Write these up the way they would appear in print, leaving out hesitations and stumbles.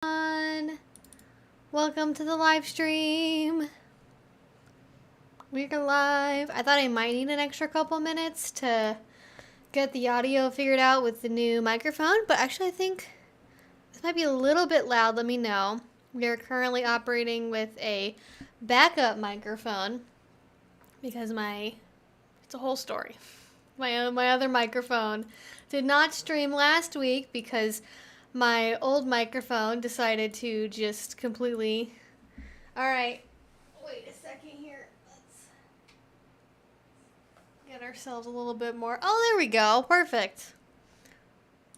everyone. Welcome to the live stream. We're live. I thought I might need an extra couple minutes to get the audio figured out with the new microphone, but actually I think this might be a little bit loud. Let me know. We are currently operating with a backup microphone because it's a whole story. My other microphone did not stream last week because my old microphone decided to just completely... Alright, wait a second here. Let's get ourselves a little bit more... Oh, there we go. Perfect.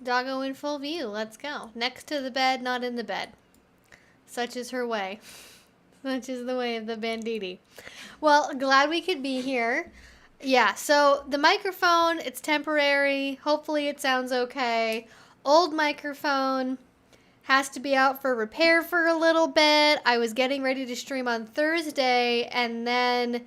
Doggo in full view. Let's go. Next to the bed, not in the bed. Such is her way. Such is the way of the banditti. Well, glad we could be here. Yeah, so the microphone, it's temporary. Hopefully it sounds okay. Old microphone has to be out for repair for a little bit. I was getting ready to stream on Thursday, and then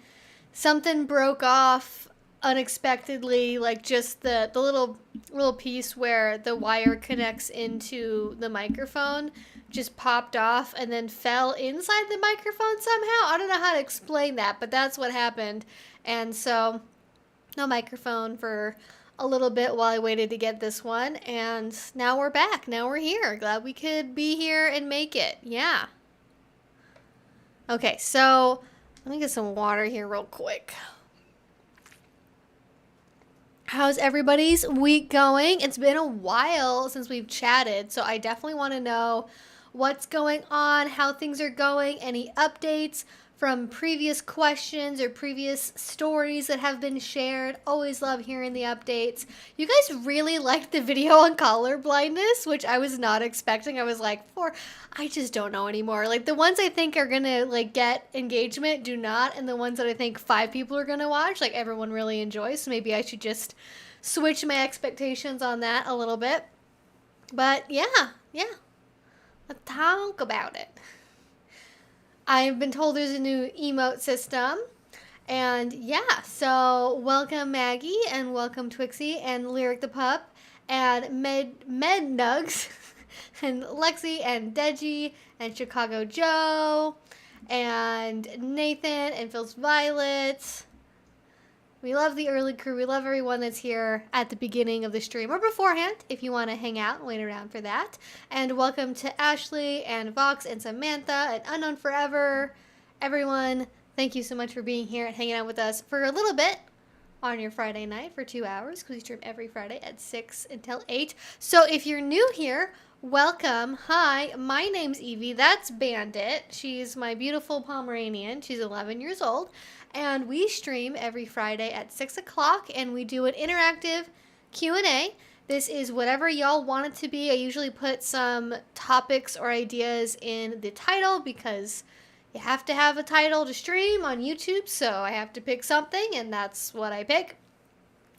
something broke off unexpectedly, like just the little piece where the wire connects into the microphone just popped off and then fell inside the microphone somehow. I don't know how to explain that, but that's what happened. And so no microphone for a little bit while I waited to get this one, and now we're back. Now we're here. Glad we could be here and make it. Yeah. Okay, so let me get some water here real quick. How's everybody's week going? It's been a while since we've chatted, so I definitely want to know what's going on, how things are going, any updates from previous questions or previous stories that have been shared. Always love hearing the updates. You guys really liked the video on color blindness, which I was not expecting. I was like, I just don't know anymore. Like the ones I think are gonna like get engagement do not, and the ones that I think 5 people are gonna watch, like everyone really enjoys. So maybe I should just switch my expectations on that a little bit. But yeah. Let's talk about it. I've been told there's a new emote system, and yeah, so welcome Maggie, and welcome Twixie, and Lyric the Pup, and Med Nugs, and Lexi, and Deji, and Chicago Joe, and Nathan, and Phil's Violet. We love the early crew. We love everyone that's here at the beginning of the stream or beforehand if you want to hang out and wait around for that. And welcome to Ashley and Vox and Samantha and Unknown Forever. Everyone, thank you so much for being here and hanging out with us for a little bit on your Friday night for 2 hours because we stream every Friday at 6 until 8. So if you're new here, welcome. Hi, my name's Evie. That's Bandit. She's my beautiful Pomeranian. She's 11 years old. And we stream every Friday at 6 o'clock, and we do an interactive Q&A. This is whatever y'all want it to be. I usually put some topics or ideas in the title because you have to have a title to stream on YouTube, so I have to pick something, and that's what I pick.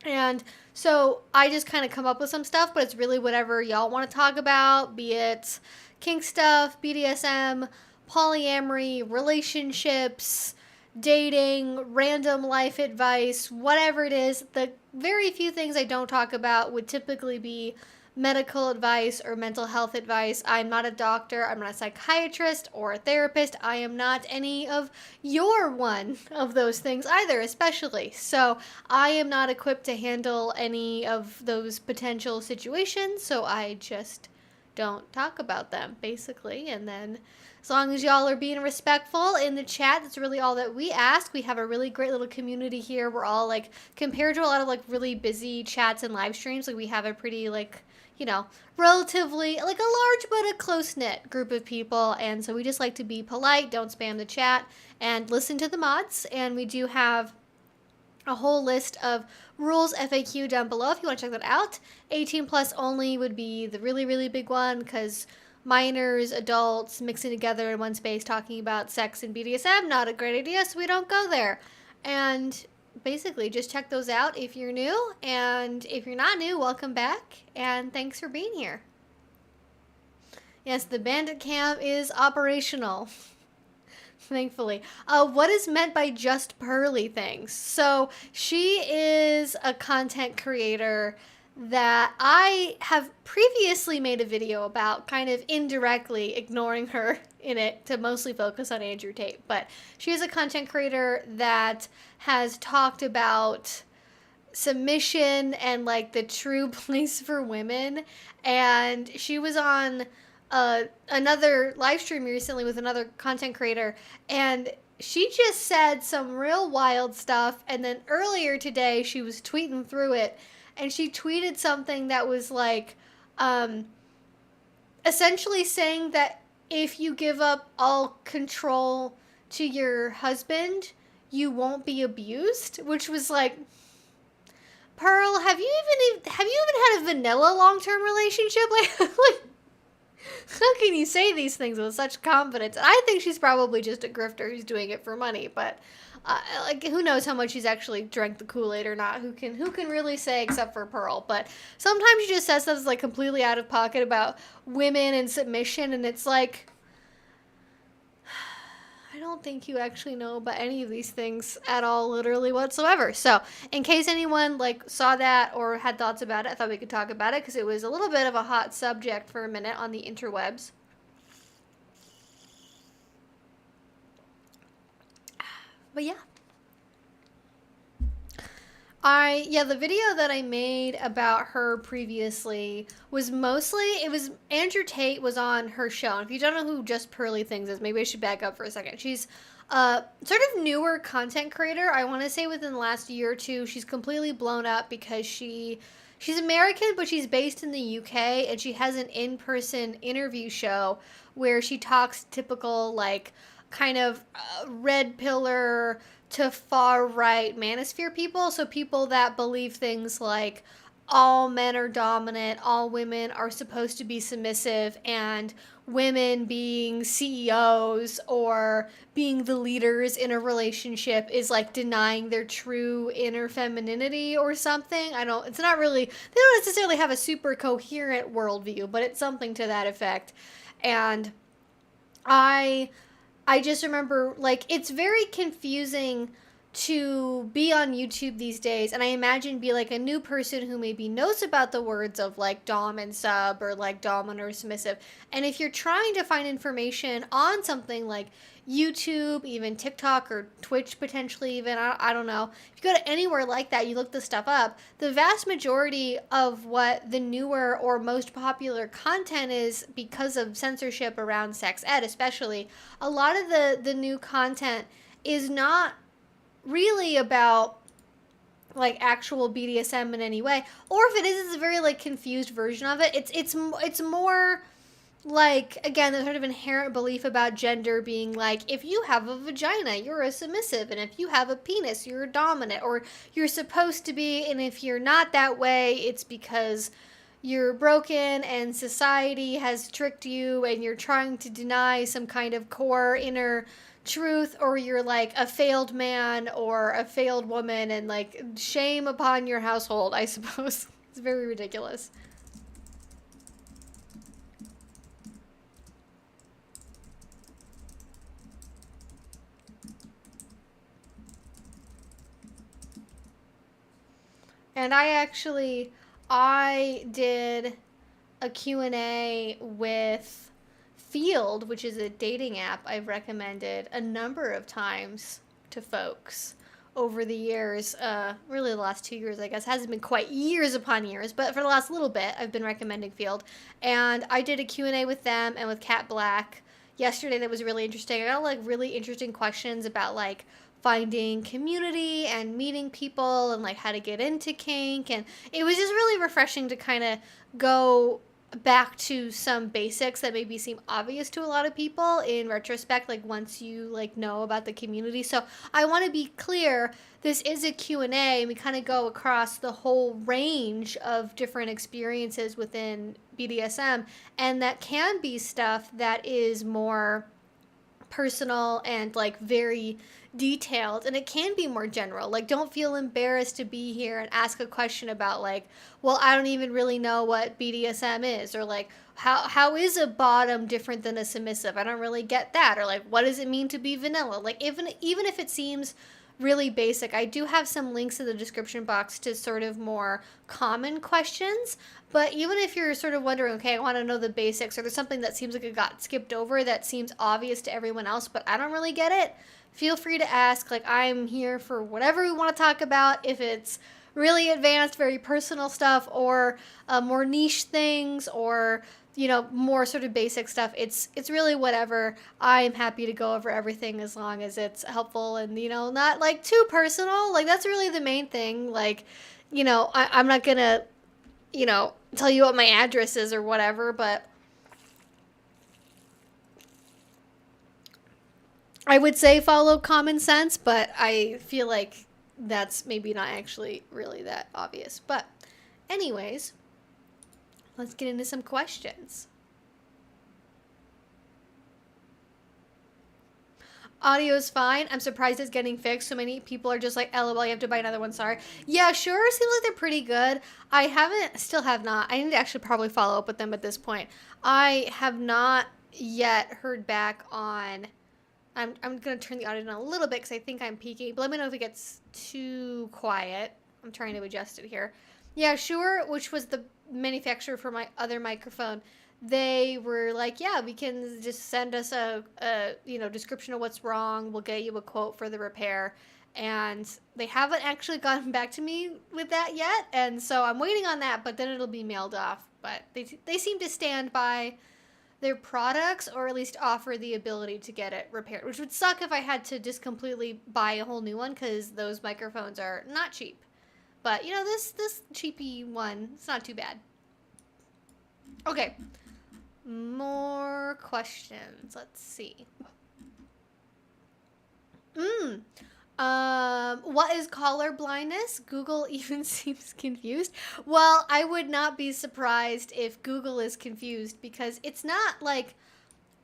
And so I just kind of come up with some stuff, but it's really whatever y'all want to talk about, be it kink stuff, BDSM, polyamory, relationships, dating, random life advice, whatever it is. The very few things I don't talk about would typically be medical advice or mental health advice. I'm not a doctor. I'm not a psychiatrist or a therapist. I am not any of your one of those things either, especially. So I am not equipped to handle any of those potential situations, so I just don't talk about them, basically. And then as long as y'all are being respectful in the chat, that's really all that we ask. We have a really great little community here. We're all like, compared to a lot of like really busy chats and live streams, like we have a pretty like, you know, relatively like a large but a close-knit group of people. And so we just like to be polite, don't spam the chat, and listen to the mods. And we do have a whole list of rules FAQ down below if you want to check that out. 18 plus only would be the really, really big one because minors, adults mixing together in one space talking about sex and BDSM, not a great idea, so we don't go there. And basically just check those out if you're new, and if you're not new, welcome back, and thanks for being here. Yes, the bandit cam is operational. Thankfully. What is meant by just pearly things? So she is a content creator that I have previously made a video about, kind of indirectly ignoring her in it to mostly focus on Andrew Tate. But she is a content creator that has talked about submission and like the true place for women. And she was on another live stream recently with another content creator, and she just said some real wild stuff. And then earlier today, she was tweeting through it, and she tweeted something that was like, essentially saying that if you give up all control to your husband, you won't be abused, which was like, Pearl, have you even had a vanilla long-term relationship? Like, how can you say these things with such confidence? I think she's probably just a grifter who's doing it for money, but like, who knows how much she's actually drank the Kool-Aid or not? Who can really say, except for Pearl? But sometimes she just says stuff that's like completely out of pocket about women and submission, and it's like, I don't think you actually know about any of these things at all, literally whatsoever. So, in case anyone like saw that or had thoughts about it, I thought we could talk about it because it was a little bit of a hot subject for a minute on the interwebs. But yeah. The video that I made about her previously was mostly, it was Andrew Tate was on her show. And if you don't know who Just Pearly Things is, maybe I should back up for a second. She's a sort of newer content creator. I want to say within the last year or two, she's completely blown up because she's American, but she's based in the UK, and she has an in-person interview show where she talks typical, like, kind of red pillar to far right manosphere people. So people that believe things like all men are dominant, all women are supposed to be submissive, and women being CEOs or being the leaders in a relationship is like denying their true inner femininity or something. It's not really, they don't necessarily have a super coherent worldview, but it's something to that effect. And I just remember, like, it's very confusing to be on YouTube these days, and I imagine be like a new person who maybe knows about the words of like dom and sub or like dominant or submissive. And if you're trying to find information on something like YouTube, even TikTok or Twitch potentially even, I don't know. If you go to anywhere like that, you look this stuff up, the vast majority of what the newer or most popular content is, because of censorship around sex ed especially, a lot of the new content is not really about like actual BDSM in any way. Or if it is, it's a very like confused version of it. It's more like, again, the sort of inherent belief about gender being like, if you have a vagina, you're a submissive, and if you have a penis, you're a dominant, or you're supposed to be, and if you're not that way, it's because you're broken and society has tricked you and you're trying to deny some kind of core inner truth, or you're like a failed man or a failed woman, and like shame upon your household, I suppose. It's very ridiculous. And I did a Q&A with Field, which is a dating app I've recommended a number of times to folks over the years. Really the last 2 years, I guess. It hasn't been quite years upon years, but for the last little bit, I've been recommending Field. And I did a Q&A with them and with Kat Black yesterday that was really interesting. I got like really interesting questions about like finding community and meeting people and like how to get into kink, and it was just really refreshing to kind of go back to some basics that maybe seem obvious to a lot of people in retrospect, like once you like know about the community. So I want to be clear, this is a Q&A, and we kind of go across the whole range of different experiences within BDSM, and that can be stuff that is more personal and like very detailed, and it can be more general. Like, don't feel embarrassed to be here and ask a question about like, well, I don't even really know what BDSM is, or like how is a bottom different than a submissive? I don't really get that. Or like, what does it mean to be vanilla? Like, even if it seems really basic. I do have some links in the description box to sort of more common questions, but even if you're sort of wondering, okay, I want to know the basics, or there's something that seems like it got skipped over that seems obvious to everyone else, but I don't really get it, feel free to ask. Like, I'm here for whatever we want to talk about. If it's really advanced, very personal stuff, or more niche things, or more sort of basic stuff, it's really whatever. I'm happy to go over everything as long as it's helpful and not like too personal. Like, that's really the main thing. Like, I'm not gonna tell you what my address is or whatever, but I would say follow common sense, but I feel like that's maybe not actually really that obvious. But anyways, let's get into some questions. Audio's fine. I'm surprised it's getting fixed. So many people are just like, LOL, you have to buy another one. Sorry. Yeah, sure. Seems like they're pretty good. Still have not. I need to actually probably follow up with them at this point. I have not yet heard back on. I'm going to turn the audio down a little bit because I think I'm peaking. But let me know if it gets too quiet. I'm trying to adjust it here. Yeah, Shure, which was the manufacturer for my other microphone, they were like, yeah, we can just send us a description of what's wrong. We'll get you a quote for the repair. And they haven't actually gotten back to me with that yet. And so I'm waiting on that, but then it'll be mailed off. But they seem to stand by their products, or at least offer the ability to get it repaired, which would suck if I had to just completely buy a whole new one, because those microphones are not cheap. But this cheapy one, it's not too bad. Okay, more questions. Let's see. What is color blindness? Google even seems confused. Well, I would not be surprised if Google is confused, because it's not like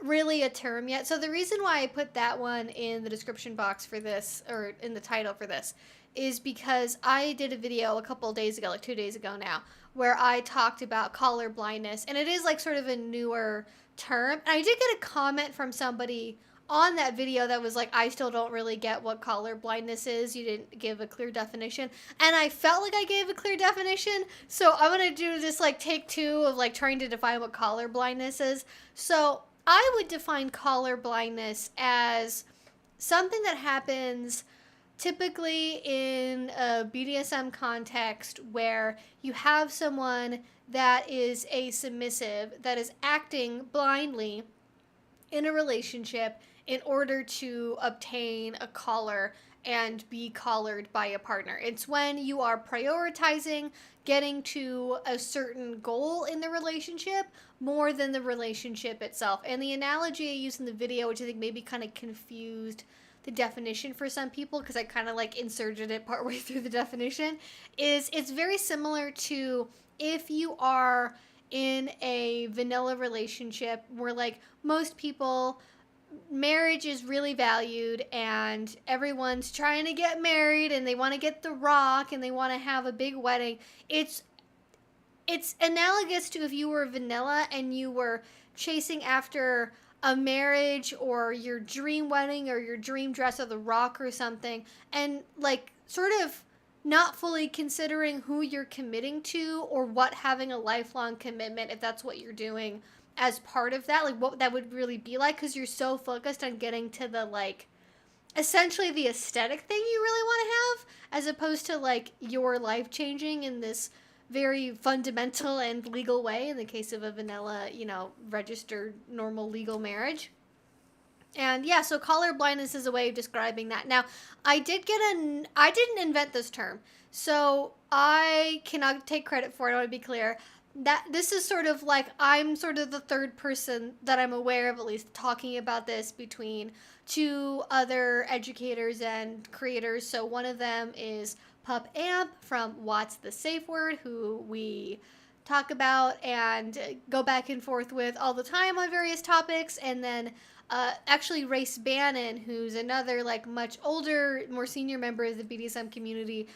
really a term yet. So the reason why I put that one in the description box for this, or in the title for this, is because I did a video a couple of days ago, like 2 days ago now, where I talked about color blindness, and it is like sort of a newer term. And I did get a comment from somebody on that video that was like, I still don't really get what color blindness is. You didn't give a clear definition. And I felt like I gave a clear definition. So I'm going to do this like take two of like trying to define what color blindness is. So I would define color blindness as something that happens typically in a BDSM context where you have someone that is a submissive that is acting blindly in a relationship in order to obtain a collar and be collared by a partner. It's when you are prioritizing getting to a certain goal in the relationship more than the relationship itself. And the analogy I used in the video, which I think maybe kind of confused the definition for some people, because I kind of like inserted it partway through the definition, is it's very similar to if you are in a vanilla relationship where like most people, marriage is really valued and everyone's trying to get married and they want to get the rock and they want to have a big wedding. It's analogous to if you were vanilla and you were chasing after a marriage or your dream wedding or your dream dress or the rock or something, and like sort of not fully considering who you're committing to or what having a lifelong commitment, if that's what you're doing as part of that, like what that would really be like, because you're so focused on getting to the like essentially the aesthetic thing you really want to have, as opposed to like your life changing in this very fundamental and legal way in the case of a vanilla, registered normal legal marriage. And yeah, so color blindness is a way of describing that. Now, I didn't invent this term, so I cannot take credit for it. I want to be clear that this is sort of like, I'm sort of the third person that I'm aware of, at least, talking about this between two other educators and creators. So one of them is Pup Amp from What's the Safe Word, who we talk about and go back and forth with all the time on various topics. And then actually Race Bannon, who's another like much older, more senior member of the BDSM community.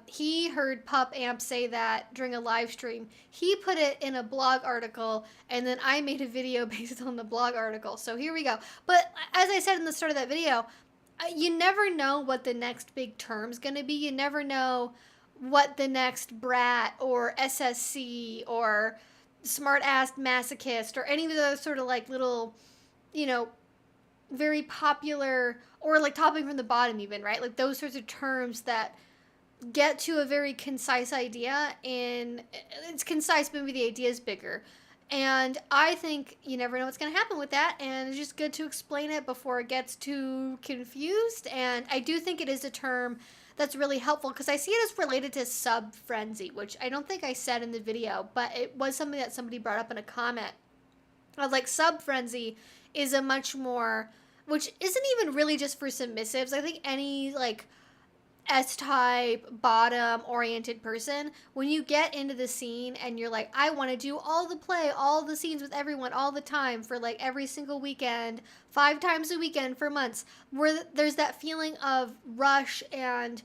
He heard Pup Amp say that during a live stream. He put it in a blog article, and then I made a video based on the blog article. So here we go. But as I said in the start of that video, you never know what the next big term's going to be. You never know what the next brat or SSC or smart ass masochist or any of those sort of like little, you know, very popular, or like topping from the bottom even, right? Like those sorts of terms that get to a very concise idea, and it's concise, but maybe the idea is bigger. And I think you never know what's going to happen with that, and it's just good to explain it before it gets too confused. And I do think it is a term that's really helpful because I see it as related to sub frenzy, which I don't think I said in the video, but it was something that somebody brought up in a comment. I was like, sub frenzy is a much more, which isn't even really just for submissives. I think any like S-type, bottom-oriented person, when you get into the scene and you're like, I want to do all the play, all the scenes with everyone all the time for like every single weekend, 5 times a weekend for months, where there's that feeling of rush and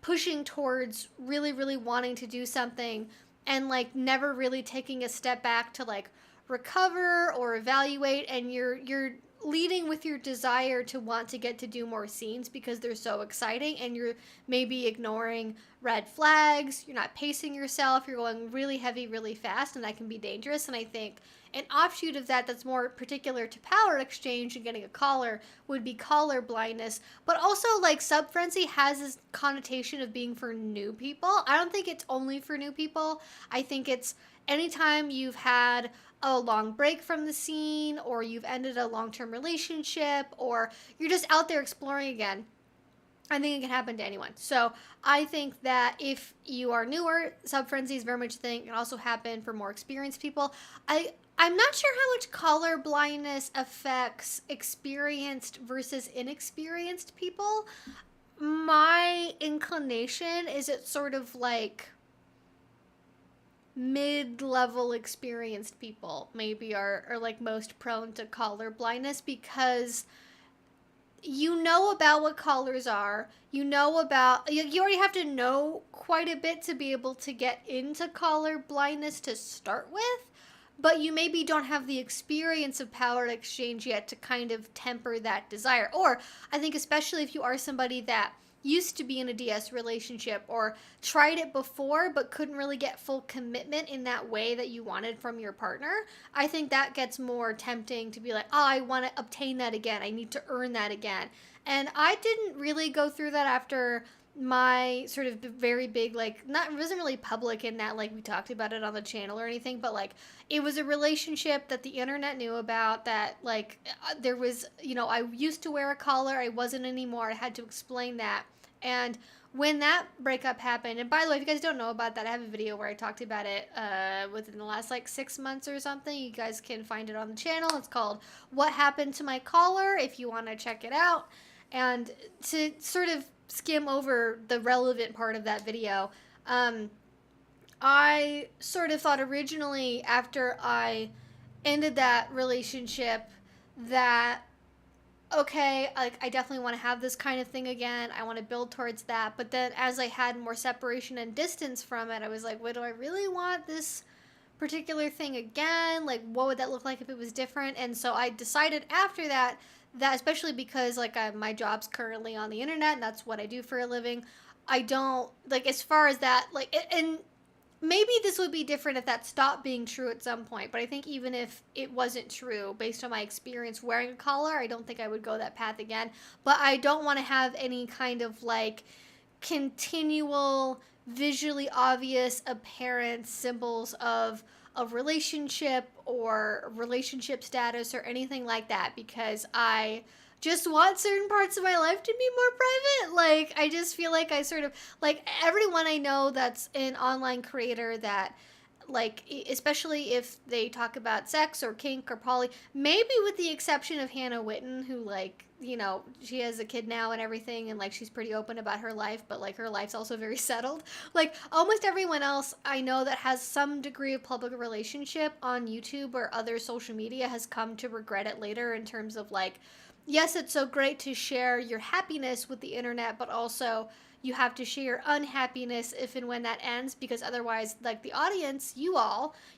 pushing towards really, really wanting to do something and like never really taking a step back to like recover or evaluate, and you're leading with your desire to want to get to do more scenes because they're so exciting, and you're maybe ignoring red flags, you're not pacing yourself, you're going really heavy really fast, and that can be dangerous. And I think an offshoot of that that's more particular to power exchange and getting a collar would be collar blindness. But also like sub frenzy has this connotation of being for new people. I don't think it's only for new people. I think it's anytime you've had a long break from the scene, or you've ended a long-term relationship, or you're just out there exploring again. I think it can happen to anyone. So I think that if you are newer, sub frenzy is very much a thing. It can also happen for more experienced people. I'm not sure how much color blindness affects experienced versus inexperienced people. My inclination is it's sort of like mid-level experienced people maybe are like most prone to collar blindness, because you know about what collars are, you know about, you already have to know quite a bit to be able to get into collar blindness to start with, but you maybe don't have the experience of power exchange yet to kind of temper that desire. Or I think especially if you are somebody that used to be in a DS relationship or tried it before but couldn't really get full commitment in that way that you wanted from your partner, I think that gets more tempting to be like, oh, I want to obtain that again. I need to earn that again. And I didn't really go through that after my sort of very big, like, not, it wasn't really public in that, like, we talked about it on the channel or anything, but like it was a relationship that the internet knew about, that like there was, you know, I used to wear a collar, I wasn't anymore, I had to explain that. And when that breakup happened, and by the way, if you guys don't know about that, I have a video where I talked about it within the last like 6 months or something. You guys can find it on the channel. It's called What Happened to My Collar, if you want to check it out. And to sort of skim over the relevant part of that video, I sort of thought originally after I ended that relationship that, okay, like I definitely want to have this kind of thing again. I want to build towards that. But then as I had more separation and distance from it, I was like, wait, do I really want this particular thing again? Like, what would that look like if it was different? And so I decided after that, that especially because like my job's currently on the internet and that's what I do for a living, I don't, like, as far as that, like, and maybe this would be different if that stopped being true at some point, but I think even if it wasn't true, based on my experience wearing a collar, I don't think I would go that path again. But I don't want to have any kind of like continual, visually obvious, apparent symbols of a relationship or relationship status or anything like that, because I just want certain parts of my life to be more private. Like, I just feel like I sort of, like, everyone I know that's an online creator that, like, especially if they talk about sex or kink or poly, maybe with the exception of Hannah Witten, who, like, you know, she has a kid now and everything, and, like, she's pretty open about her life, but, like, her life's also very settled. Like, almost everyone else I know that has some degree of public relationship on YouTube or other social media has come to regret it later, in terms of, like, yes, it's so great to share your happiness with the internet, but also you have to share unhappiness if and when that ends, because otherwise, like the audience, you're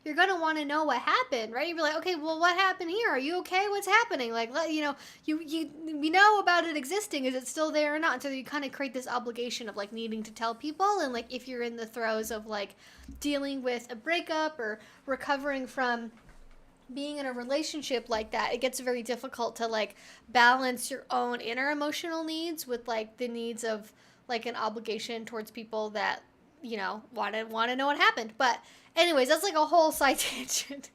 going to want to know what happened, right? You'd be like, okay, well, what happened here? Are you okay? What's happening? Like, we know about it existing. Is it still there or not? And so you kind of create this obligation of like needing to tell people. And like, if you're in the throes of like dealing with a breakup or recovering from being in a relationship like that, it gets very difficult to like balance your own inner emotional needs with like the needs of like an obligation towards people that want to know what happened. But anyways, that's like a whole side tangent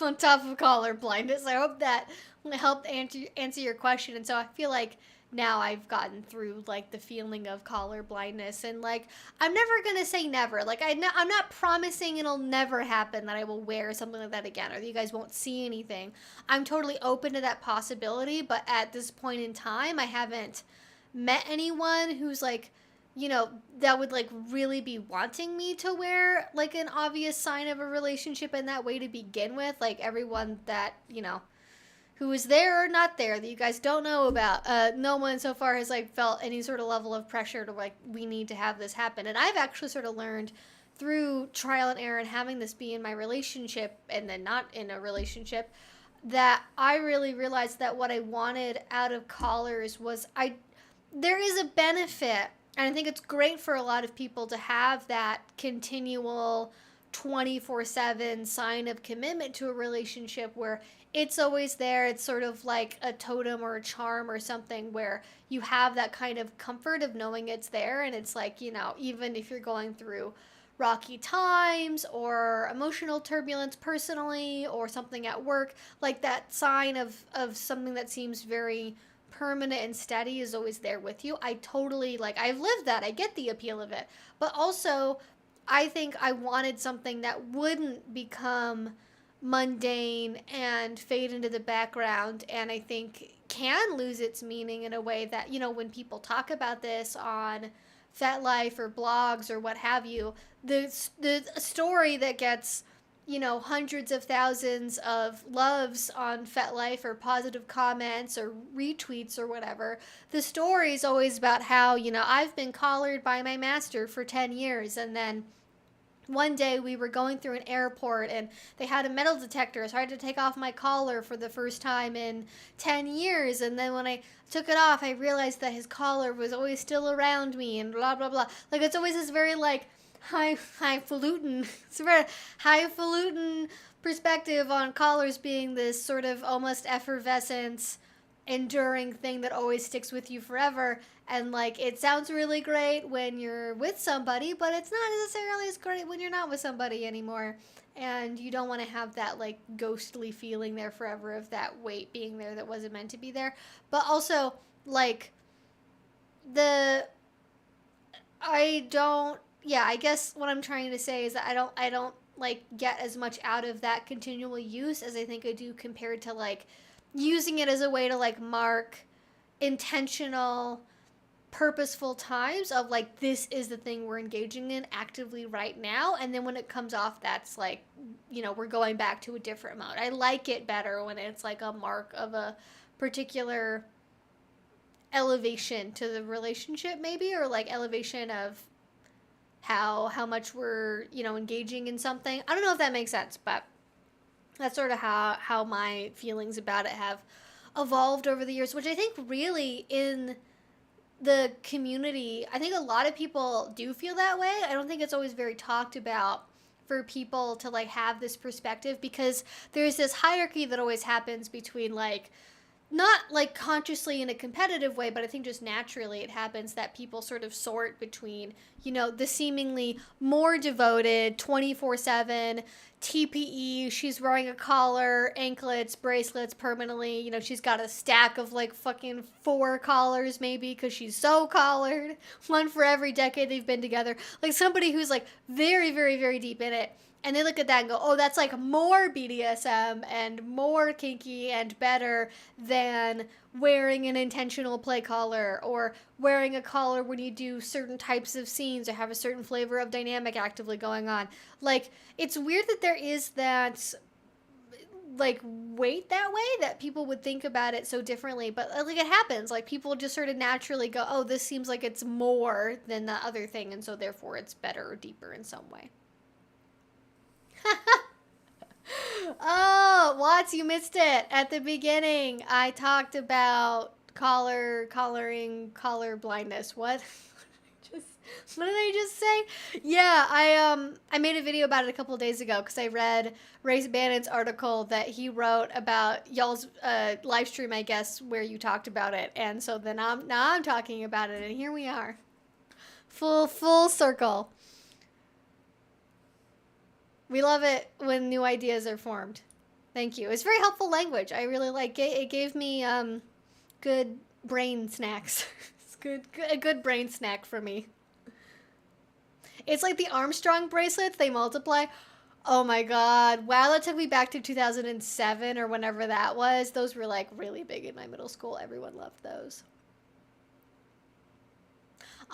on top of color blindness. I hope that helped answer your question. And so I feel like now I've gotten through like the feeling of color blindness, and like I'm never gonna say never. Like I'm not promising it'll never happen that I will wear something like that again, or that you guys won't see anything. I'm totally open to that possibility, but at this point in time, I haven't met anyone who's like, that would like really be wanting me to wear like an obvious sign of a relationship in that way to begin with. Like everyone that who is there or not there that you guys don't know about, no one so far has like felt any sort of level of pressure to like, we need to have this happen. And I've actually sort of learned through trial and error and having this be in my relationship and then not in a relationship, that I really realized that what I wanted out of collars was there is a benefit, and I think it's great for a lot of people to have that continual 24/7 sign of commitment to a relationship where it's always there. It's sort of like a totem or a charm or something where you have that kind of comfort of knowing it's there. And it's like, even if you're going through rocky times or emotional turbulence personally or something at work, like that sign of something that seems very permanent and steady is always there with you. I totally, like, I've lived that. I get the appeal of it. But also, I think I wanted something that wouldn't become mundane and fade into the background, and I think can lose its meaning in a way that, when people talk about this on FetLife or blogs or what have you, the story that gets hundreds of thousands of loves on FetLife or positive comments or retweets or whatever, the story is always about how, I've been collared by my master for 10 years, and then one day we were going through an airport and they had a metal detector, so I had to take off my collar for the first time in 10 years. And then when I took it off, I realized that his collar was always still around me and blah, blah, blah. Like, it's always this very, like, highfalutin, it's a very highfalutin perspective on collars being this sort of almost effervescent, enduring thing that always sticks with you forever. And like, it sounds really great when you're with somebody, but it's not necessarily as great when you're not with somebody anymore. And you don't want to have that like ghostly feeling there forever of that weight being there that wasn't meant to be there. But also, like, I guess what I'm trying to say is that I don't like get as much out of that continual use as I think I do compared to like using it as a way to like mark intentional, purposeful times of like, this is the thing we're engaging in actively right now. And then when it comes off, that's like, we're going back to a different mode. I like it better when it's like a mark of a particular elevation to the relationship maybe, or like elevation of how much we're, engaging in something. I don't know if that makes sense, but that's sort of how my feelings about it have evolved over the years, which I think really in the community, I think a lot of people do feel that way. I don't think it's always very talked about for people to like have this perspective, because there's this hierarchy that always happens between like, not like consciously in a competitive way, but I think just naturally it happens that people sort of sort between, the seemingly more devoted 24/7 TPE. She's wearing a collar, anklets, bracelets permanently. She's got a stack of like fucking 4 collars maybe because she's so collared. One for every decade they've been together. Like somebody who's like very, very, very deep in it. And they look at that and go, oh, that's like more BDSM and more kinky and better than wearing an intentional play collar, or wearing a collar when you do certain types of scenes or have a certain flavor of dynamic actively going on. Like, it's weird that there is that like weight that way that people would think about it so differently, but like it happens, like people just sort of naturally go, oh, this seems like it's more than the other thing, and so therefore it's better or deeper in some way. Oh, Watts, you missed it at the beginning. I talked about collar blindness. What? just what did I just say? Yeah, I made a video about it a couple days ago because I read Ray Bannon's article that he wrote about y'all's live stream, I guess, where you talked about it, and so then now I'm talking about it, and here we are, full circle. We love it when new ideas are formed. Thank you. It's very helpful language. I really like it. It gave me good brain snacks. It's a good brain snack for me. It's like the Armstrong bracelets. They multiply. Oh my god. Wow, that took me back to 2007 or whenever that was. Those were like really big in my middle school. Everyone loved those.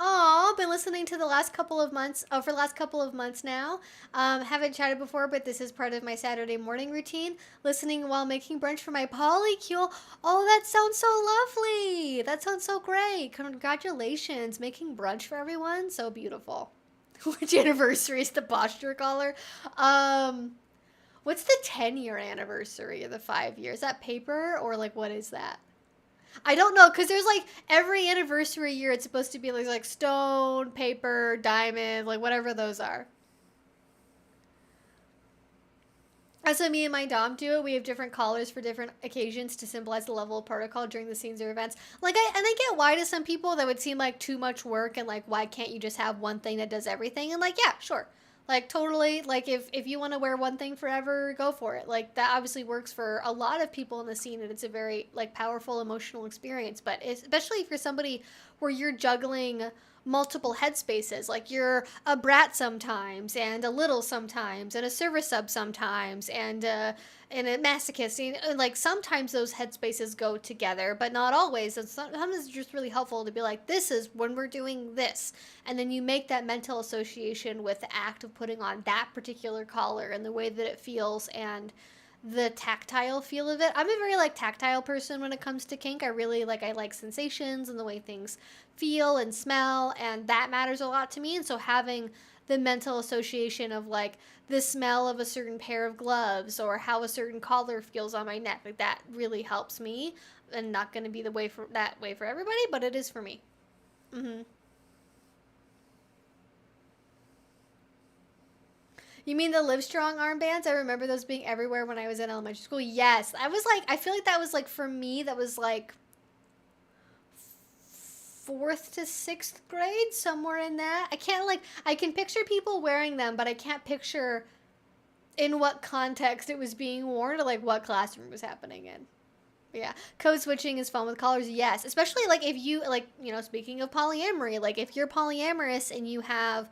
Oh, been listening to the last couple of months, for the last couple of months now. Haven't chatted before, but this is part of my Saturday morning routine. Listening while making brunch for my polycule. Oh, that sounds so lovely. That sounds so great. Congratulations. Making brunch for everyone. So beautiful. Which anniversary is the posture collar? What's the 10-year anniversary of the 5 years? Is that paper or like what is that? I don't know, because there's like every anniversary year it's supposed to be like stone, paper, diamond, like whatever those are. That's what me and my dom do. We have different collars for different occasions to symbolize the level of protocol during the scenes or events. Like, I get why to some people that would seem like too much work and like, why can't you just have one thing that does everything? And like, yeah, sure. Like, totally, like, if you want to wear one thing forever, go for it. Like, that obviously works for a lot of people in the scene, and it's a very, like, powerful emotional experience. But especially if you're somebody where you're juggling multiple headspaces, like you're a brat sometimes, and a little sometimes, and a service sub sometimes, and a masochist. And, like, sometimes those headspaces go together, but not always. And sometimes it's just really helpful to be like, this is when we're doing this. And then you make that mental association with the act of putting on that particular collar and the way that it feels and the tactile feel of it. I'm a very like tactile person when it comes to kink. I like sensations and the way things feel and smell, and that matters a lot to me. And so having the mental association of like the smell of a certain pair of gloves or how a certain collar feels on my neck, like that really helps me. And not going to be the way for everybody, but it is for me. Mm-hmm. You mean the Livestrong armbands? I remember those being everywhere when I was in elementary school. Yes. I feel like that was like, for me, that was like 4th to 6th grade, somewhere in that. I can picture people wearing them, but I can't picture in what context it was being worn or like what classroom it was happening in. Yeah. Code switching is fun with collars. Yes. Especially like if you, like, speaking of polyamory, like if you're polyamorous and you have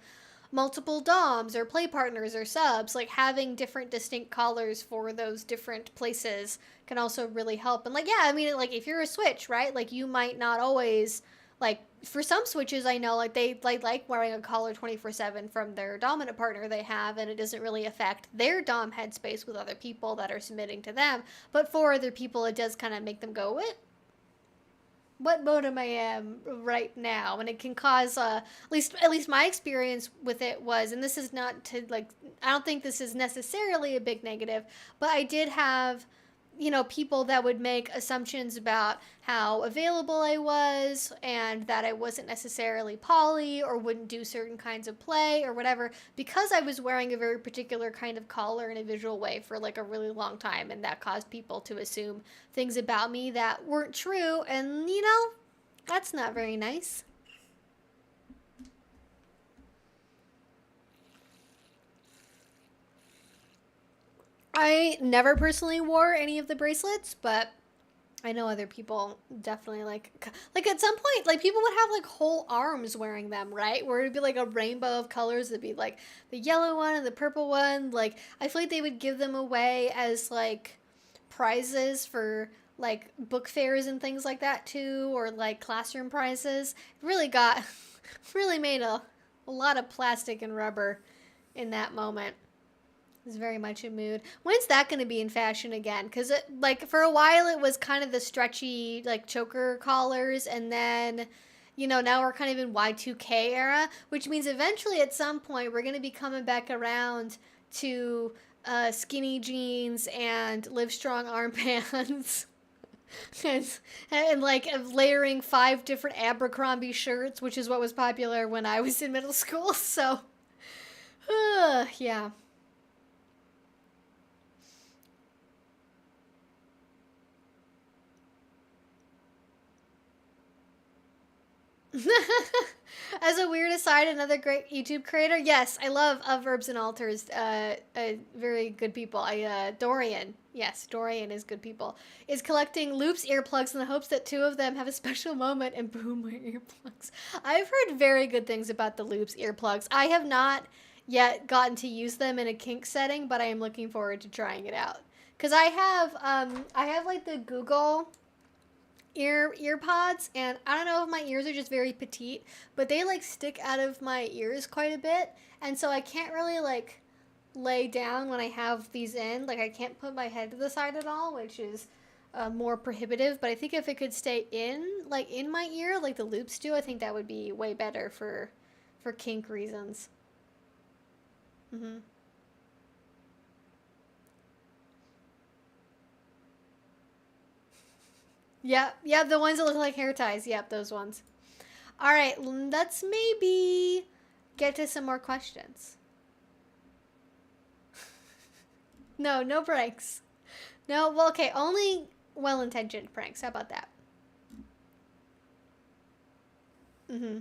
multiple doms or play partners or subs, like having different distinct collars for those different places can also really help. And like, yeah, I mean, like if you're a switch, right? Like you might not always, like for some switches, I know like they like wearing a collar 24/7 from their dominant partner they have, and it doesn't really affect their dom headspace with other people that are submitting to them. But for other people, it does kind of make them go, what mode am I in right now? And it can cause at least my experience with it was, and this is not to like, I don't think this is necessarily a big negative, but I did have people that would make assumptions about how available I was and that I wasn't necessarily poly or wouldn't do certain kinds of play or whatever, because I was wearing a very particular kind of collar in a visual way for like a really long time, and that caused people to assume things about me that weren't true, and that's not very nice. I never personally wore any of the bracelets, but I know other people definitely like at some point, like people would have like whole arms wearing them, right? Where it'd be like a rainbow of colors. It'd be like the yellow one and the purple one. Like I feel like they would give them away as like prizes for like book fairs and things like that too, or like classroom prizes. Really got, really made a lot of plastic and rubber in that moment. It's very much a mood. When's that going to be in fashion again? Because like for a while it was kind of the stretchy like choker collars, and then now we're kind of in Y2K era, which means eventually at some point we're going to be coming back around to skinny jeans and Live Strong armbands. and like layering 5 different Abercrombie shirts, which is what was popular when I was in middle school. So, yeah. As a weird aside, another great YouTube creator. Yes, I love Verbs and Alters. Very good people. Dorian. Yes, Dorian is good people. Is collecting Loops earplugs in the hopes that 2 of them have a special moment and boom, my earplugs. I've heard very good things about the Loops earplugs. I have not yet gotten to use them in a kink setting, but I am looking forward to trying it out. Cause I have like the Google ear pods, and I don't know if my ears are just very petite, but they like stick out of my ears quite a bit, and so I can't really like lay down when I have these in. Like I can't put my head to the side at all, which is more prohibitive. But I think if it could stay in my ear like the loops do, I think that would be way better for kink reasons. Mm-hmm. Yep, the ones that look like hair ties. Yep, those ones. All right, let's maybe get to some more questions. No pranks. No, well, okay, only well-intentioned pranks. How about that? Mm-hmm.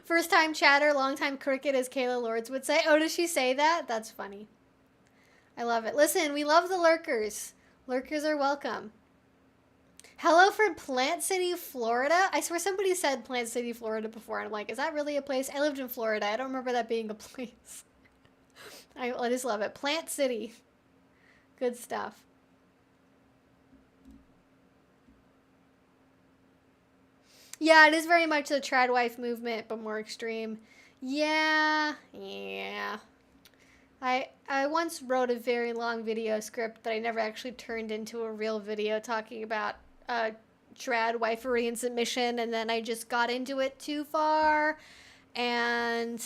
First time chatter, long time cricket, as Kayla Lords would say. Oh, does she say that? That's funny. I love it. Listen, we love the lurkers. Lurkers are welcome. Hello from Plant City, Florida. I swear somebody said Plant City, Florida before, and I'm like, is that really a place? I lived in Florida. I don't remember that being a place. I just love it. Plant City. Good stuff. Yeah, it is very much the Tradwife movement, but more extreme. Yeah. I once wrote a very long video script that I never actually turned into a real video talking about trad wifery and submission, and then I just got into it too far, and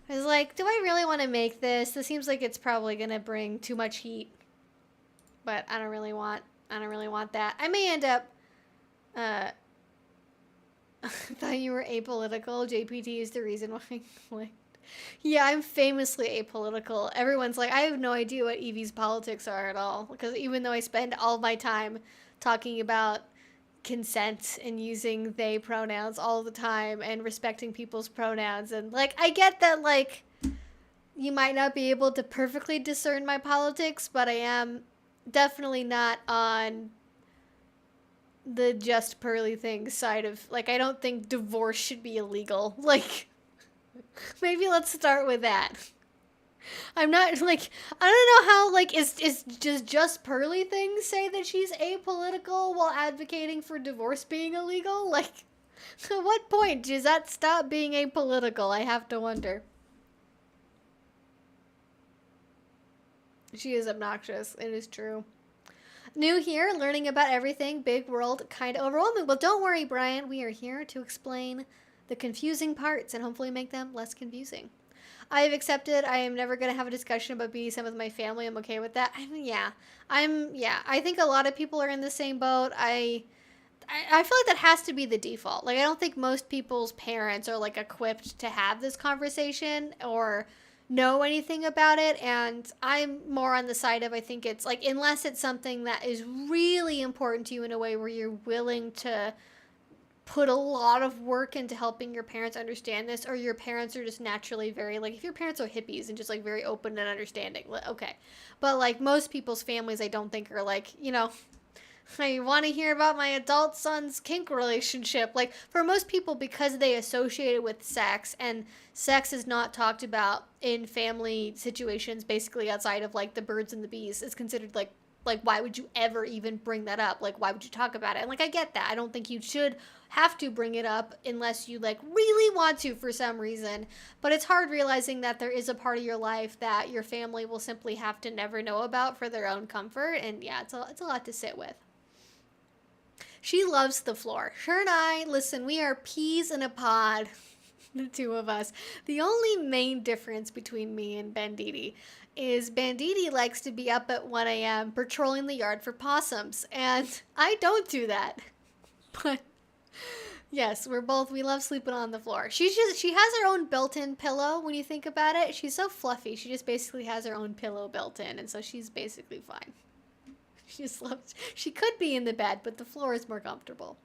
I was like, do I really want to make this? This seems like it's probably gonna bring too much heat, but I don't really want that. I may end up thought you were apolitical. JPT is the reason why. Like, yeah, I'm famously apolitical. Everyone's like, I have no idea what Evie's politics are at all, because even though I spend all my time talking about consent and using they pronouns all the time and respecting people's pronouns, and like I get that like you might not be able to perfectly discern my politics, but I am definitely not on the just pearly things side of, like, I don't think divorce should be illegal. Like, maybe let's start with that. I'm not, like, I don't know how, like, is just pearly things say that she's apolitical while advocating for divorce being illegal? Like, at what point does that stop being apolitical? I have to wonder. She is obnoxious. It is true. New here, learning about everything, big world, kind of overwhelming. Well, don't worry, Brian. We are here to explain the confusing parts and hopefully make them less confusing. I have accepted I am never going to have a discussion about BDSM with my family. I'm okay with that. I think a lot of people are in the same boat. I feel like that has to be the default. Like, I don't think most people's parents are, like, equipped to have this conversation or know anything about it, and I'm more on the side of, I think it's like, unless it's something that is really important to you in a way where you're willing to put a lot of work into helping your parents understand this, or your parents are just naturally very, like, if your parents are hippies and just like very open and understanding, okay. But like most people's families, I don't think are like, I want to hear about my adult son's kink relationship. Like, for most people, because they associate it with sex, and sex is not talked about in family situations, basically outside of, like, the birds and the bees, it's considered, like, like, why would you ever even bring that up? Like, why would you talk about it? And like, I get that. I don't think you should have to bring it up unless you like really want to for some reason. But it's hard realizing that there is a part of your life that your family will simply have to never know about for their own comfort. And yeah, it's a lot to sit with. She loves the floor. Her and I, listen, we are peas in a pod. The two of us. The only main difference between me and Banditi is Banditi likes to be up at 1 a.m. patrolling the yard for possums, and I don't do that. But yes, we love sleeping on the floor. She has her own built-in pillow when you think about it. She's so fluffy. She just basically has her own pillow built in, and so she's basically fine. She could be in the bed, but the floor is more comfortable.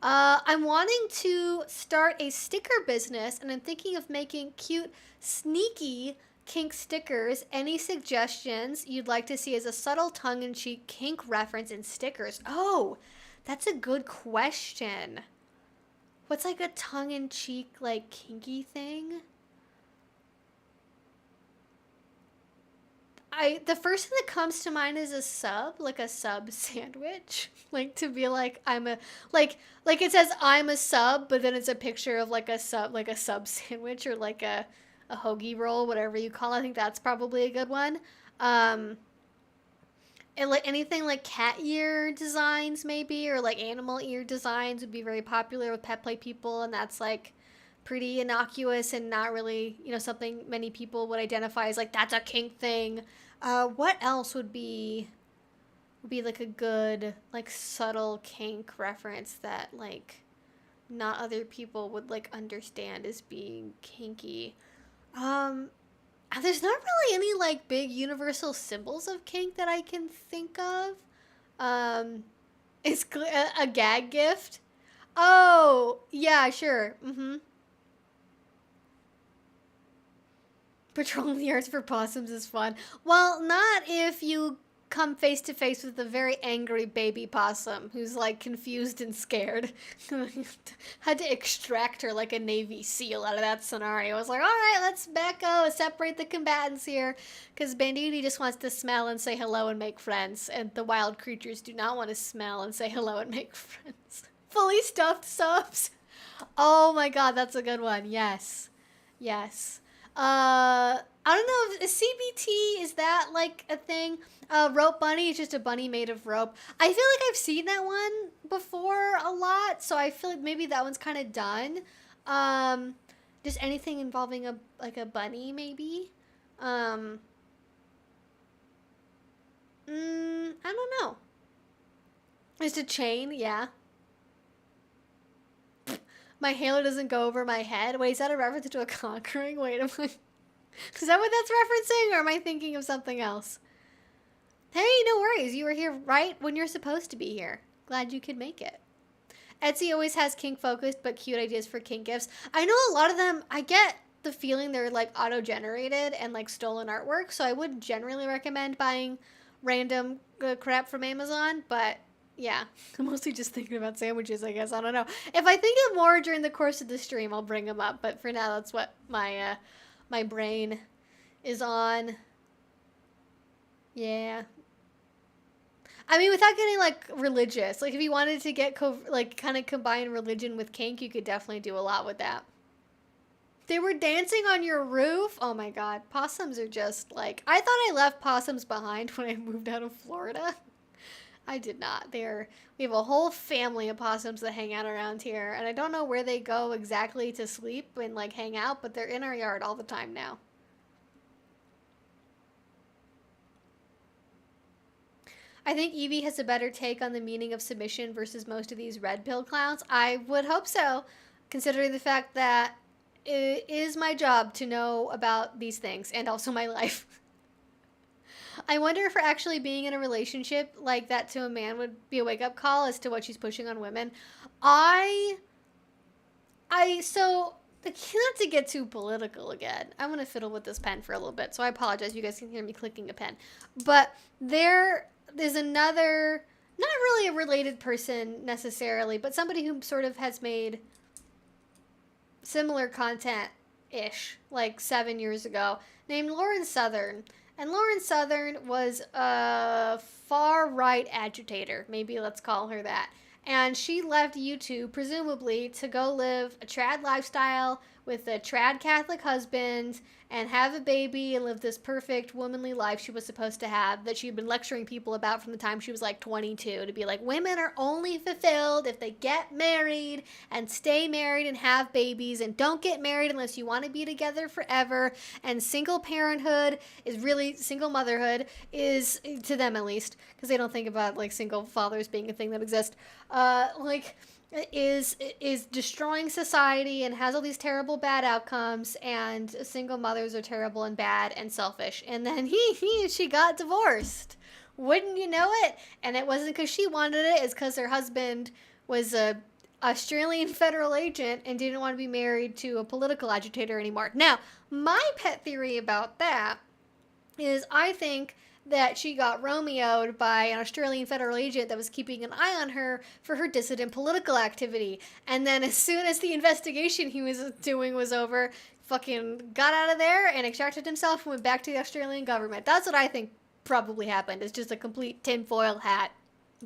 I'm wanting to start a sticker business, and I'm thinking of making cute, sneaky kink stickers. Any suggestions you'd like to see as a subtle tongue-in-cheek kink reference in stickers? Oh, that's a good question. What's like a tongue-in-cheek, like, kinky thing? The first thing that comes to mind is a sub, like a sub sandwich. Like to be like, like it says I'm a sub, but then it's a picture of like a sub sandwich or like a hoagie roll, whatever you call it. I think that's probably a good one. And like anything like cat ear designs maybe, or like animal ear designs would be very popular with pet play people, and that's like pretty innocuous and not really, something many people would identify as like that's a kink thing. What else would be like a good like subtle kink reference that like not other people would like understand as being kinky? There's not really any like big universal symbols of kink that I can think of. It's a gag gift. Oh, yeah, sure. Patrolling the yards for possums is fun. Well, not if you come face to face with a very angry baby possum who's like confused and scared. Had to extract her like a Navy SEAL out of that scenario. I was like, all right, let's back up, separate the combatants here. Because Banditi just wants to smell and say hello and make friends. And the wild creatures do not want to smell and say hello and make friends. Fully stuffed subs. Oh my god, that's a good one. Yes. Yes. I don't know if CBT, is that like a thing? Rope bunny is just a bunny made of rope. I feel like I've seen that one before a lot, so I feel like maybe that one's kind of done. Just anything involving a bunny maybe. I don't know. Just a chain, yeah. My halo doesn't go over my head. Wait, is that a reference to a conquering? Wait, is that what that's referencing, or am I thinking of something else? Hey, no worries. You were here right when you're supposed to be here. Glad you could make it. Etsy always has kink-focused but cute ideas for kink gifts. I know a lot of them, I get the feeling they're like auto-generated and like stolen artwork, so I would generally recommend buying random crap from Amazon, but yeah, I'm mostly just thinking about sandwiches, I guess. I don't know. If I think of more during the course of the stream, I'll bring them up. But for now, that's what my my brain is on. Yeah. I mean, without getting, like, religious. Like, if you wanted to get, kind of combine religion with kink, you could definitely do a lot with that. They were dancing on your roof? Oh, my God. Possums are just, like... I thought I left possums behind when I moved out of Florida. I did not. We have a whole family of possums that hang out around here, and I don't know where they go exactly to sleep and like hang out, but they're in our yard all the time now. I think Evie has a better take on the meaning of submission versus most of these red pill clowns. I would hope so, considering the fact that it is my job to know about these things and also my life. I wonder if her actually being in a relationship like that to a man would be a wake-up call as to what she's pushing on women. So, not to get too political again. I'm going to fiddle with this pen for a little bit, so I apologize. You guys can hear me clicking a pen. But there's another, not really a related person necessarily, but somebody who sort of has made similar content-ish, like 7 years ago, named Lauren Southern. And Lauren Southern was a far-right agitator. Maybe let's call her that. And she left YouTube, presumably, to go live a trad lifestyle with a trad Catholic husband and have a baby and live this perfect womanly life she was supposed to have that she'd been lecturing people about from the time she was like 22, to be like, women are only fulfilled if they get married and stay married and have babies, and don't get married unless you want to be together forever, and single parenthood is really, single motherhood is, to them at least, because they don't think about like single fathers being a thing that exists, like is destroying society and has all these terrible bad outcomes, and single mothers are terrible and bad and selfish. And then she got divorced. Wouldn't you know it? And it wasn't because she wanted it, it's because her husband was a Australian federal agent and didn't want to be married to a political agitator anymore. Now, my pet theory about that is I think that she got Romeo'd by an Australian federal agent that was keeping an eye on her for her dissident political activity. And then as soon as the investigation he was doing was over, fucking got out of there and extracted himself and went back to the Australian government. That's what I think probably happened. It's just a complete tinfoil hat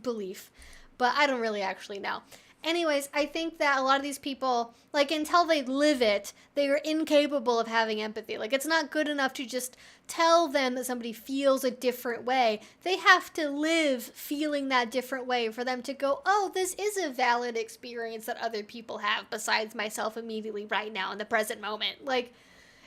belief. But I don't really actually know. Anyways, I think that a lot of these people, like, until they live it, they are incapable of having empathy. Like, it's not good enough to just tell them that somebody feels a different way. They have to live feeling that different way for them to go, oh, this is a valid experience that other people have besides myself immediately right now in the present moment. Like,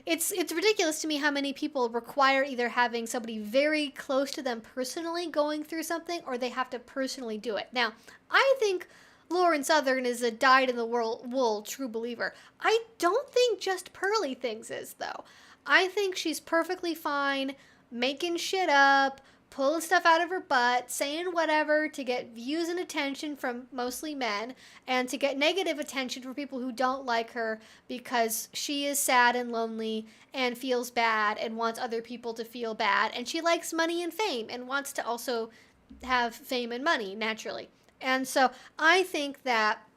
it's ridiculous to me how many people require either having somebody very close to them personally going through something, or they have to personally do it. Now, I think Lauren Southern is a dyed-in-the-wool true believer. I don't think just Pearly thinks is, though. I think she's perfectly fine making shit up, pulling stuff out of her butt, saying whatever to get views and attention from mostly men, and to get negative attention from people who don't like her because she is sad and lonely and feels bad and wants other people to feel bad. And she likes money and fame and wants to also have fame and money, naturally. And so I think that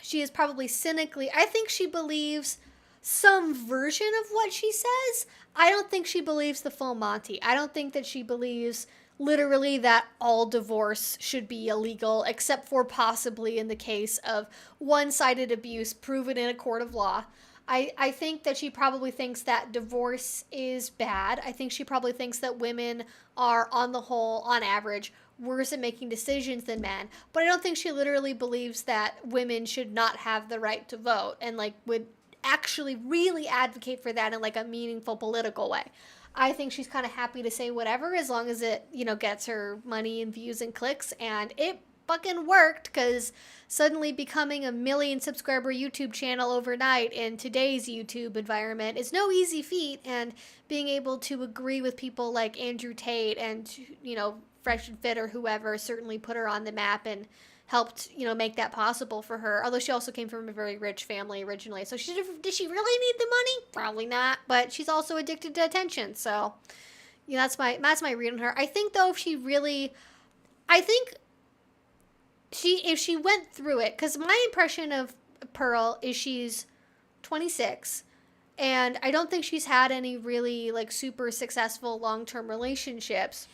she is probably cynically, I think she believes some version of what she says. I don't think she believes the full Monty. I don't think that she believes literally that all divorce should be illegal, except for possibly in the case of one-sided abuse proven in a court of law. I think that she probably thinks that divorce is bad. I think she probably thinks that women are, on the whole, on average, worse at making decisions than men. But I don't think she literally believes that women should not have the right to vote and, like, would actually really advocate for that in, like, a meaningful political way. I think she's kind of happy to say whatever as long as it, you know, gets her money and views and clicks. And it fucking worked, because suddenly becoming a 1 million subscriber YouTube channel overnight in today's YouTube environment is no easy feat, and being able to agree with people like Andrew Tate and, you know, Fresh and Fit or whoever certainly put her on the map and helped, you know, make that possible for her. Although she also came from a very rich family originally. So did she really need the money? Probably not. But she's also addicted to attention. So, you know, that's my read on her. I think, though, if she went through it, because my impression of Pearl is she's 26, and I don't think she's had any really, like, super successful long-term relationships.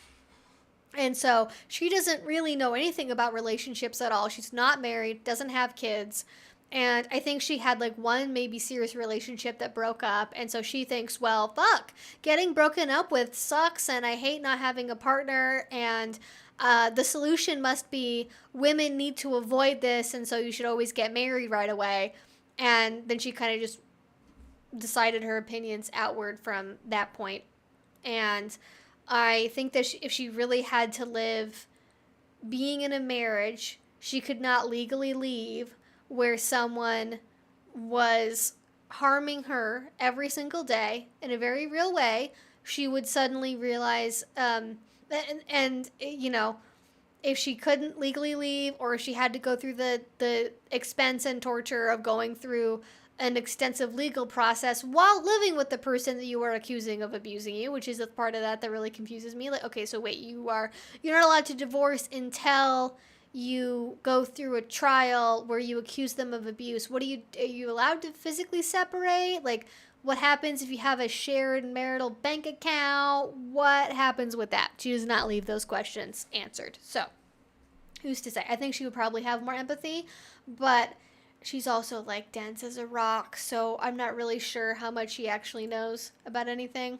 And so she doesn't really know anything about relationships at all. She's not married, doesn't have kids. And I think she had, like, one maybe serious relationship that broke up. And so she thinks, well, fuck, getting broken up with sucks, and I hate not having a partner. And the solution must be women need to avoid this, and so you should always get married right away. And then she kind of just decided her opinions outward from that point. And I think that if she really had to live being in a marriage, she could not legally leave where someone was harming her every single day in a very real way. She would suddenly realize, and you know, if she couldn't legally leave, or if she had to go through the expense and torture of going through an extensive legal process while living with the person that you are accusing of abusing you, which is the part of that really confuses me. Like, okay, so wait, you're not allowed to divorce until you go through a trial where you accuse them of abuse. Are you allowed to physically separate? Like, What happens if you have a shared marital bank account? What happens with that? She does not leave those questions answered. So, who's to say? I think she would probably have more empathy, but she's also like dense as a rock, so I'm not really sure how much she actually knows about anything.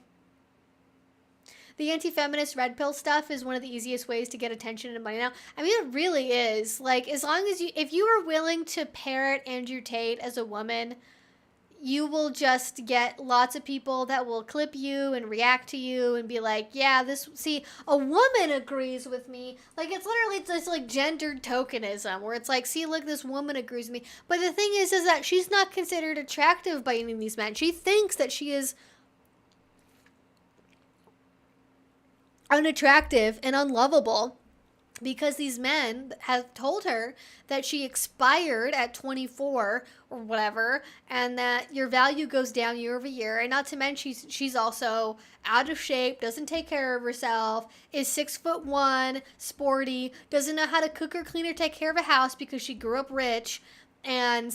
The anti-feminist red pill stuff is one of the easiest ways to get attention and money now. I mean, it really is. Like, as long as if you are willing to parrot Andrew Tate as a woman, you will just get lots of people that will clip you and react to you and be like, yeah, see, a woman agrees with me. Like, it's literally this, like, gendered tokenism where it's like, see, look, this woman agrees with me. But the thing is that she's not considered attractive by any of these men. She thinks that she is unattractive and unlovable because these men have told her that she expired at 24 or whatever, and that your value goes down year over year. And not to mention she's also out of shape, doesn't take care of herself, is 6'1", sporty, doesn't know how to cook or clean or take care of a house because she grew up rich, and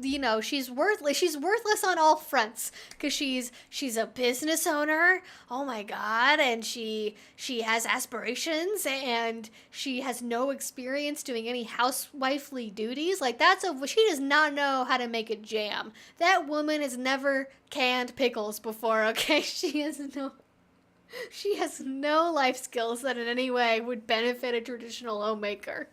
you know, she's worthless on all fronts because she's a business owner, oh my god, and she has aspirations, and she has no experience doing any housewifely duties. Like, she does not know how to make a jam. That woman has never canned pickles before, okay? She has no life skills that in any way would benefit a traditional homemaker.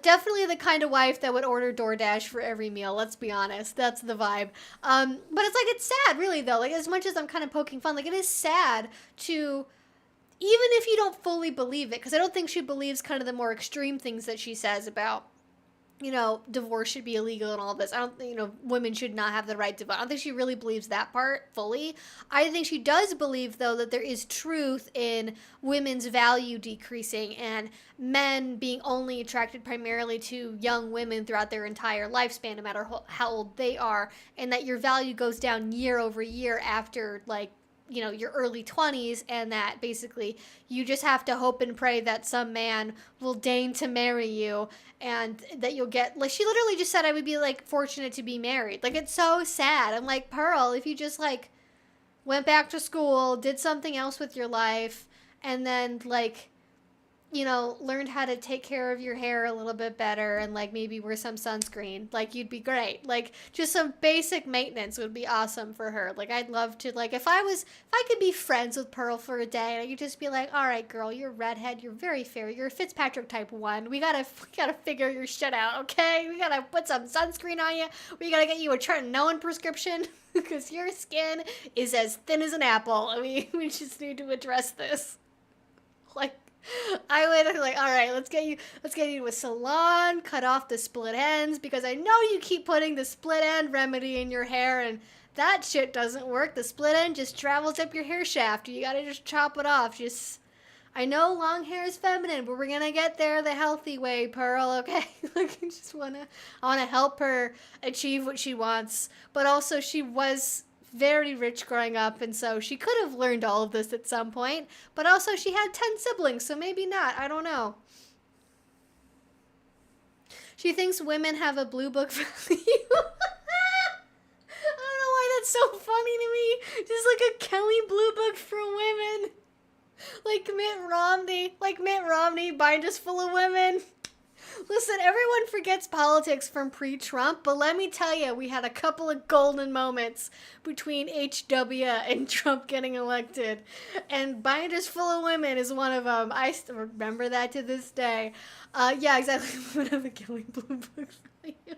Definitely the kind of wife that would order DoorDash for every meal. Let's be honest. That's the vibe. But it's sad, really, though. Like, as much as I'm kind of poking fun, like, it is sad to, even if you don't fully believe it, because I don't think she believes kind of the more extreme things that she says about, you know, divorce should be illegal and all this. I don't think, you know, women should not have the right to vote. I don't think she really believes that part fully. I think she does believe, though, that there is truth in women's value decreasing and men being only attracted primarily to young women throughout their entire lifespan, no matter how old they are, and that your value goes down year over year after, like, you know, your early 20s, and that basically you just have to hope and pray that some man will deign to marry you, and that you'll get, like, she literally just said I would be, like, fortunate to be married. Like, it's so sad. I'm like, Pearl, if you just, like, went back to school, did something else with your life, and then, like, you know, learned how to take care of your hair a little bit better, and, like, maybe wear some sunscreen, like, you'd be great. Like, just some basic maintenance would be awesome for her. Like, I'd love to, like, if I could be friends with Pearl for a day, and I could just be like, all right, girl, you're a redhead, you're very fair, you're a Fitzpatrick type 1, we gotta figure your shit out, okay? We gotta put some sunscreen on you, we gotta get you a tretinoin prescription, because your skin is as thin as an apple. I mean, we just need to address this. Like, I would, like, all right, let's get you to a salon, cut off the split ends, because I know you keep putting the split end remedy in your hair, and that shit doesn't work. The split end just travels up your hair shaft. You gotta just chop it off. I know long hair is feminine, but we're gonna get there the healthy way, Pearl, okay? Like, I wanna help her achieve what she wants, but also she was very rich growing up, and so she could have learned all of this at some point, but also she had 10 siblings, so maybe not. I don't know. She thinks women have a blue book value. I don't know why that's so funny to me. Just like a Kelly blue book for women. Like Mitt Romney, binders full of women. Listen, everyone forgets politics from pre-Trump, but let me tell you, we had a couple of golden moments between HW and Trump getting elected. And binders full of women is one of them. I still remember that to this day. Yeah, exactly. Women have a Kelly blue book for you.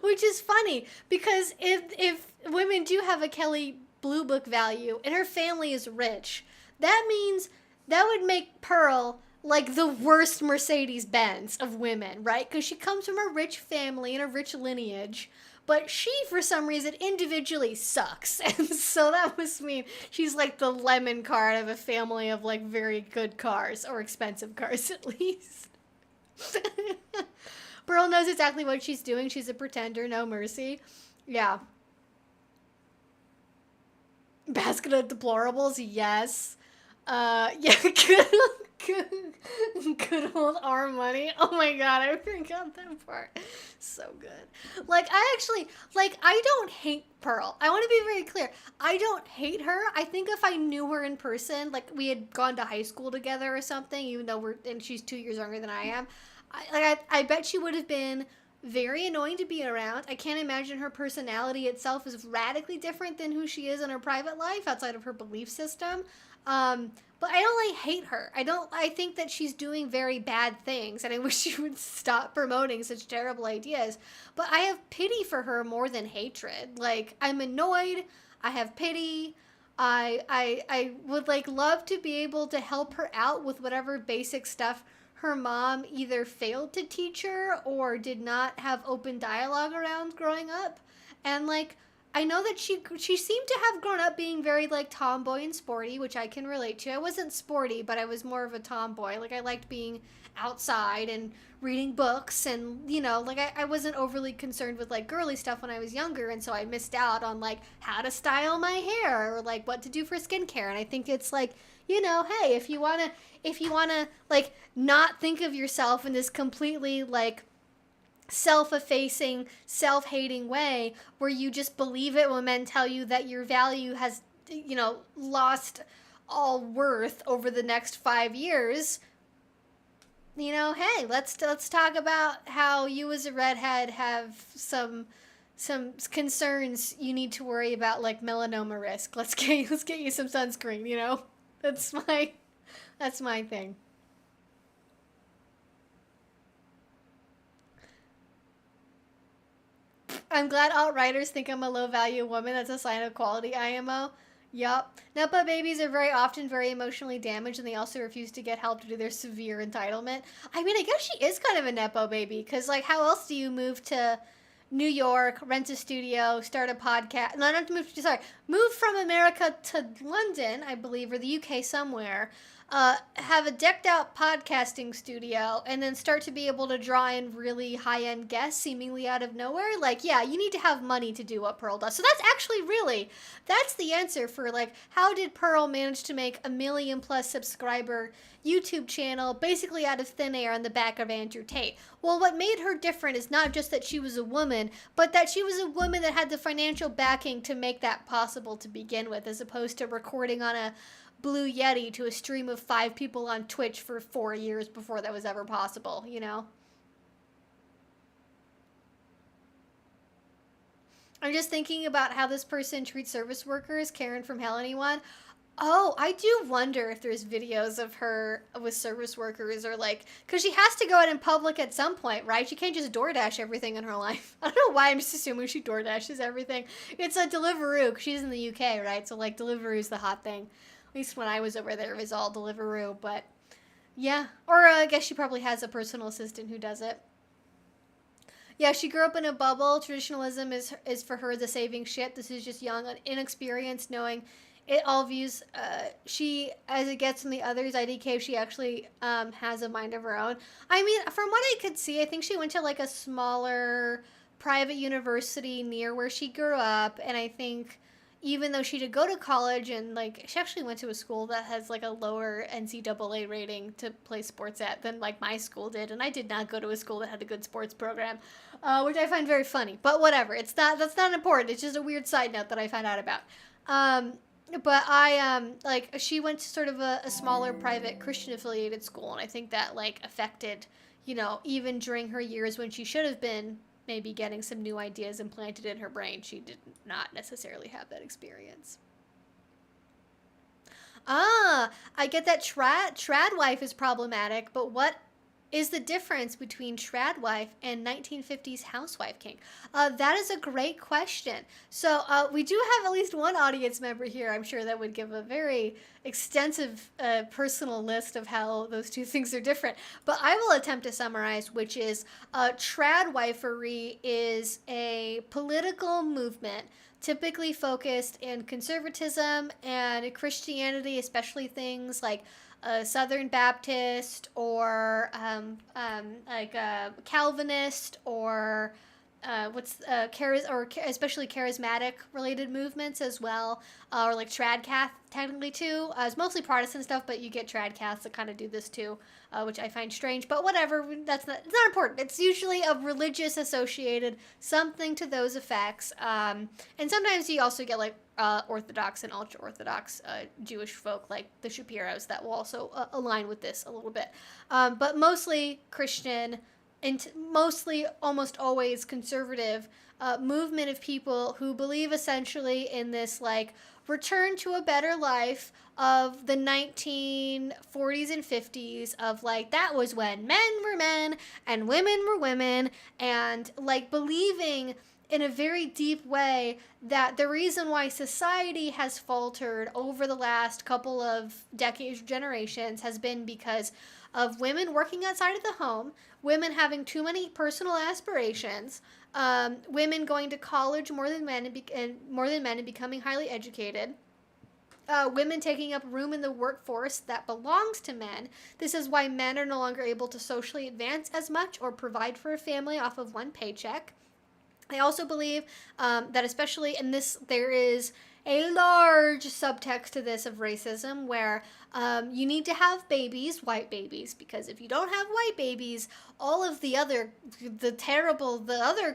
Which is funny, because if women do have a Kelly blue book value and her family is rich, that means that would make Pearl like the worst Mercedes-Benz of women, right? Because she comes from a rich family and a rich lineage, but she, for some reason, individually sucks. And so that must mean she's like the lemon card of a family of, like, very good cars, or expensive cars at least. Pearl knows exactly what she's doing. She's a pretender, no mercy. Yeah. Basket of deplorables, yes. Yeah, Good old our money. Oh my god, I forgot that part. So good. Like, I actually, like, I don't hate Pearl. I want to be very clear. I don't hate her. I think if I knew her in person, like, we had gone to high school together or something, even though and she's 2 years younger than I am, I bet she would have been very annoying to be around. I can't imagine her personality itself is radically different than who she is in her private life outside of her belief system. But I don't like hate her. I think that she's doing very bad things and I wish she would stop promoting such terrible ideas. But I have pity for her more than hatred. Like, I'm annoyed. I have pity. I would like love to be able to help her out with whatever basic stuff her mom either failed to teach her or did not have open dialogue around growing up. And like, I know that she seemed to have grown up being very like tomboy and sporty, which I can relate to. I wasn't sporty, but I was more of a tomboy. Like, I liked being outside and reading books, and you know, like I wasn't overly concerned with like girly stuff when I was younger, and so I missed out on like how to style my hair or like what to do for skincare. And I think it's like, you know, hey, if you wanna like not think of yourself in this completely like self-effacing, self-hating way where you just believe it when men tell you that your value has, you know, lost all worth over the next 5 years, you know, hey, let's talk about how you as a redhead have some concerns you need to worry about, like melanoma risk. Let's get you some sunscreen, you know? That's my thing. I'm glad alt-writers think I'm a low-value woman. That's a sign of quality, IMO. Yup. Nepo babies are very often very emotionally damaged, and they also refuse to get help due to their severe entitlement. I mean, I guess she is kind of a Nepo baby, because, like, how else do you move to New York, rent a studio, start a podcast? No, not to move, sorry. Move from America to London, I believe, or the UK somewhere. Have a decked out podcasting studio, and then start to be able to draw in really high end guests seemingly out of nowhere. Like, yeah, you need to have money to do what Pearl does. So that's actually that's the answer for like, how did Pearl manage to make a 1,000,000+ subscriber YouTube channel basically out of thin air on the back of Andrew Tate? Well, what made her different is not just that she was a woman, but that she was a woman that had the financial backing to make that possible to begin with, as opposed to recording on a Blue Yeti to a stream of 5 people on Twitch for 4 years before that was ever possible, you know? I'm just thinking about how this person treats service workers. Karen from Hell Anyone. Oh, I do wonder if there's videos of her with service workers, or like, because she has to go out in public at some point, right? She can't just DoorDash everything in her life. I don't know why I'm just assuming she DoorDashes everything. It's a Deliveroo, because she's in the UK, right? So like, Deliveroo's the hot thing. At least when I was over there, it was all Deliveroo, but yeah. Or I guess she probably has a personal assistant who does it. Yeah, she grew up in a bubble. Traditionalism is for her the saving shit. This is just young and inexperienced, knowing it all views. She, as it gets from the others, IDK, she actually has a mind of her own. I mean, from what I could see, I think she went to like a smaller private university near where she grew up, and I think even though she did go to college, and like she actually went to a school that has like a lower NCAA rating to play sports at than like my school did, and I did not go to a school that had a good sports program, which I find very funny. But whatever, that's not important. It's just a weird side note that I found out about. But I like, she went to sort of a smaller private Christian affiliated school, and I think that like affected, you know, even during her years when she should have been maybe getting some new ideas implanted in her brain, she did not necessarily have that experience. Ah, I get that Tradwife is problematic, but what is the difference between Tradwife and 1950s housewife kink? That is a great question. So we do have at least one audience member here, I'm sure, that would give a very extensive personal list of how those two things are different. But I will attempt to summarize, which is Tradwifery is a political movement typically focused in conservatism and Christianity, especially things like Southern Baptist, or like Calvinist, or especially charismatic related movements as well, or like Tradcath technically too. It's mostly Protestant stuff, but you get Tradcaths that kind of do this too, which I find strange. But whatever, it's not important. It's usually a religious associated something to those effects, and sometimes you also get like Orthodox and ultra Orthodox Jewish folk like the Shapiros that will also align with this a little bit, but mostly Christian and mostly almost always conservative movement of people who believe essentially in this like return to a better life of the 1940s and 50s of like that was when men were men and women were women, and like believing in a very deep way that the reason why society has faltered over the last couple of decades, generations, has been because of women working outside of the home, women having too many personal aspirations, women going to college more than men and becoming highly educated. Women taking up room in the workforce that belongs to men. This is why men are no longer able to socially advance as much or provide for a family off of one paycheck. I also believe that especially in this, there is a large subtext to this of racism where you need to have babies, white babies, because if you don't have white babies, all of the other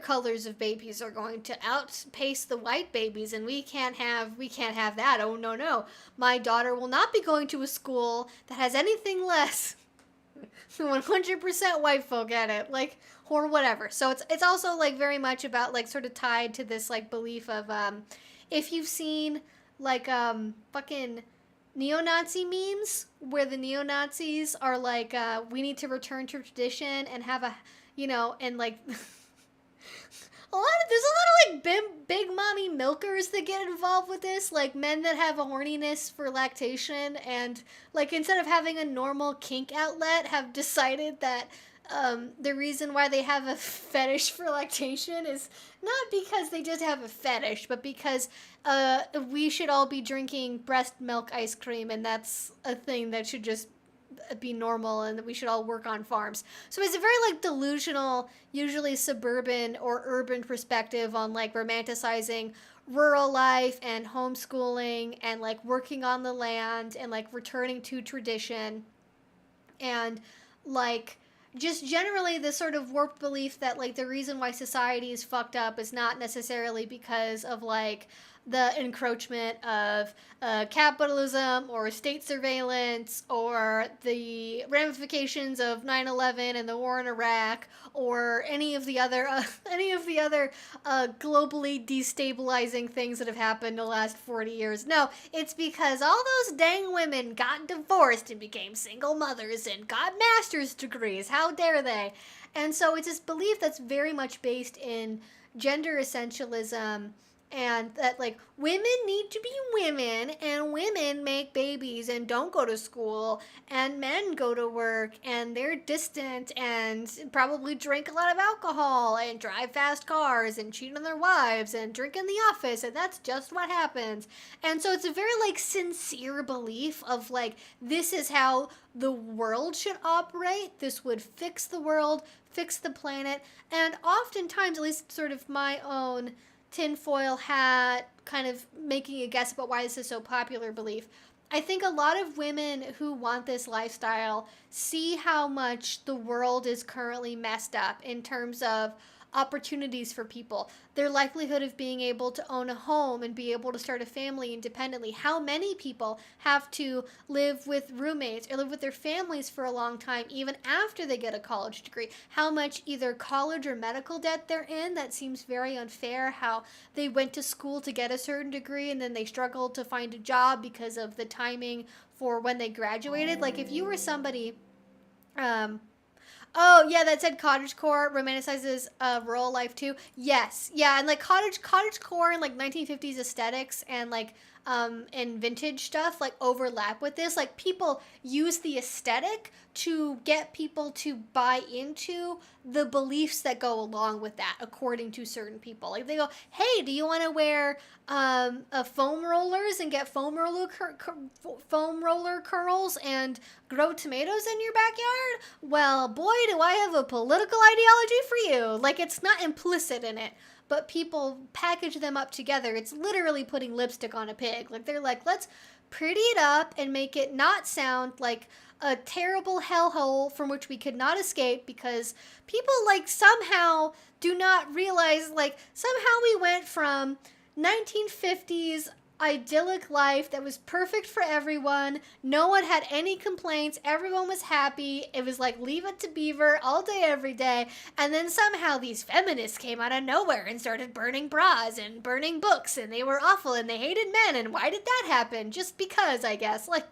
colors of babies are going to outpace the white babies, and we can't have that. Oh no. My daughter will not be going to a school that has anything less 100% white folk at it, like, or whatever. So it's also like very much about like sort of tied to this like belief of if you've seen like fucking neo-Nazi memes where the neo-Nazis are like we need to return to tradition and have a, you know, and like there's a lot of like big mommy milkers that get involved with this, like men that have a horniness for lactation and like instead of having a normal kink outlet have decided that the reason why they have a fetish for lactation is not because they just have a fetish, but because we should all be drinking breast milk ice cream, and that's a thing that should just be normal, and that we should all work on farms. So it's a very like delusional, usually suburban or urban perspective on like romanticizing rural life and homeschooling and like working on the land and like returning to tradition, and like just generally this sort of warped belief that like the reason why society is fucked up is not necessarily because of like the encroachment of capitalism or state surveillance or the ramifications of 9/11 and the war in Iraq or any of the other globally destabilizing things that have happened in the last 40 years. No, it's because all those dang women got divorced and became single mothers and got master's degrees. How dare they? And so it's this belief that's very much based in gender essentialism, and that like women need to be women and women make babies and don't go to school, and men go to work and they're distant and probably drink a lot of alcohol and drive fast cars and cheat on their wives and drink in the office, and that's just what happens. And so it's a very like sincere belief of like this is how the world should operate, this would fix the world, fix the planet. And oftentimes, at least sort of my own tinfoil hat, kind of making a guess about why this is so popular belief. I think a lot of women who want this lifestyle see how much the world is currently messed up in terms of opportunities for people, their likelihood of being able to own a home and be able to start a family independently. How many people have to live with roommates or live with their families for a long time even after they get a college degree? How much either college or medical debt they're in that seems very unfair. How they went to school to get a certain degree and then they struggled to find a job because of the timing for when they graduated. Like if you were somebody oh yeah, that said cottagecore romanticizes rural life too. Yes, yeah, and like cottagecore and like 1950s aesthetics and like and vintage stuff like overlap with this. Like people use the aesthetic to get people to buy into the beliefs that go along with that, according to certain people. Like they go, hey, do you want to wear foam rollers and get foam roller curls and grow tomatoes in your backyard? Well, boy, do I have a political ideology for you. Like it's not implicit in it, but people package them up together. It's literally putting lipstick on a pig. Like they're like, let's pretty it up and make it not sound like a terrible hellhole from which we could not escape, because people like somehow do not realize, like somehow we went from 1950s idyllic life that was perfect for everyone. No one had any complaints. Everyone was happy. It was like Leave It to Beaver all day, every day. And then somehow these feminists came out of nowhere and started burning bras and burning books, and they were awful and they hated men. And why did that happen? Just because, I guess. Like,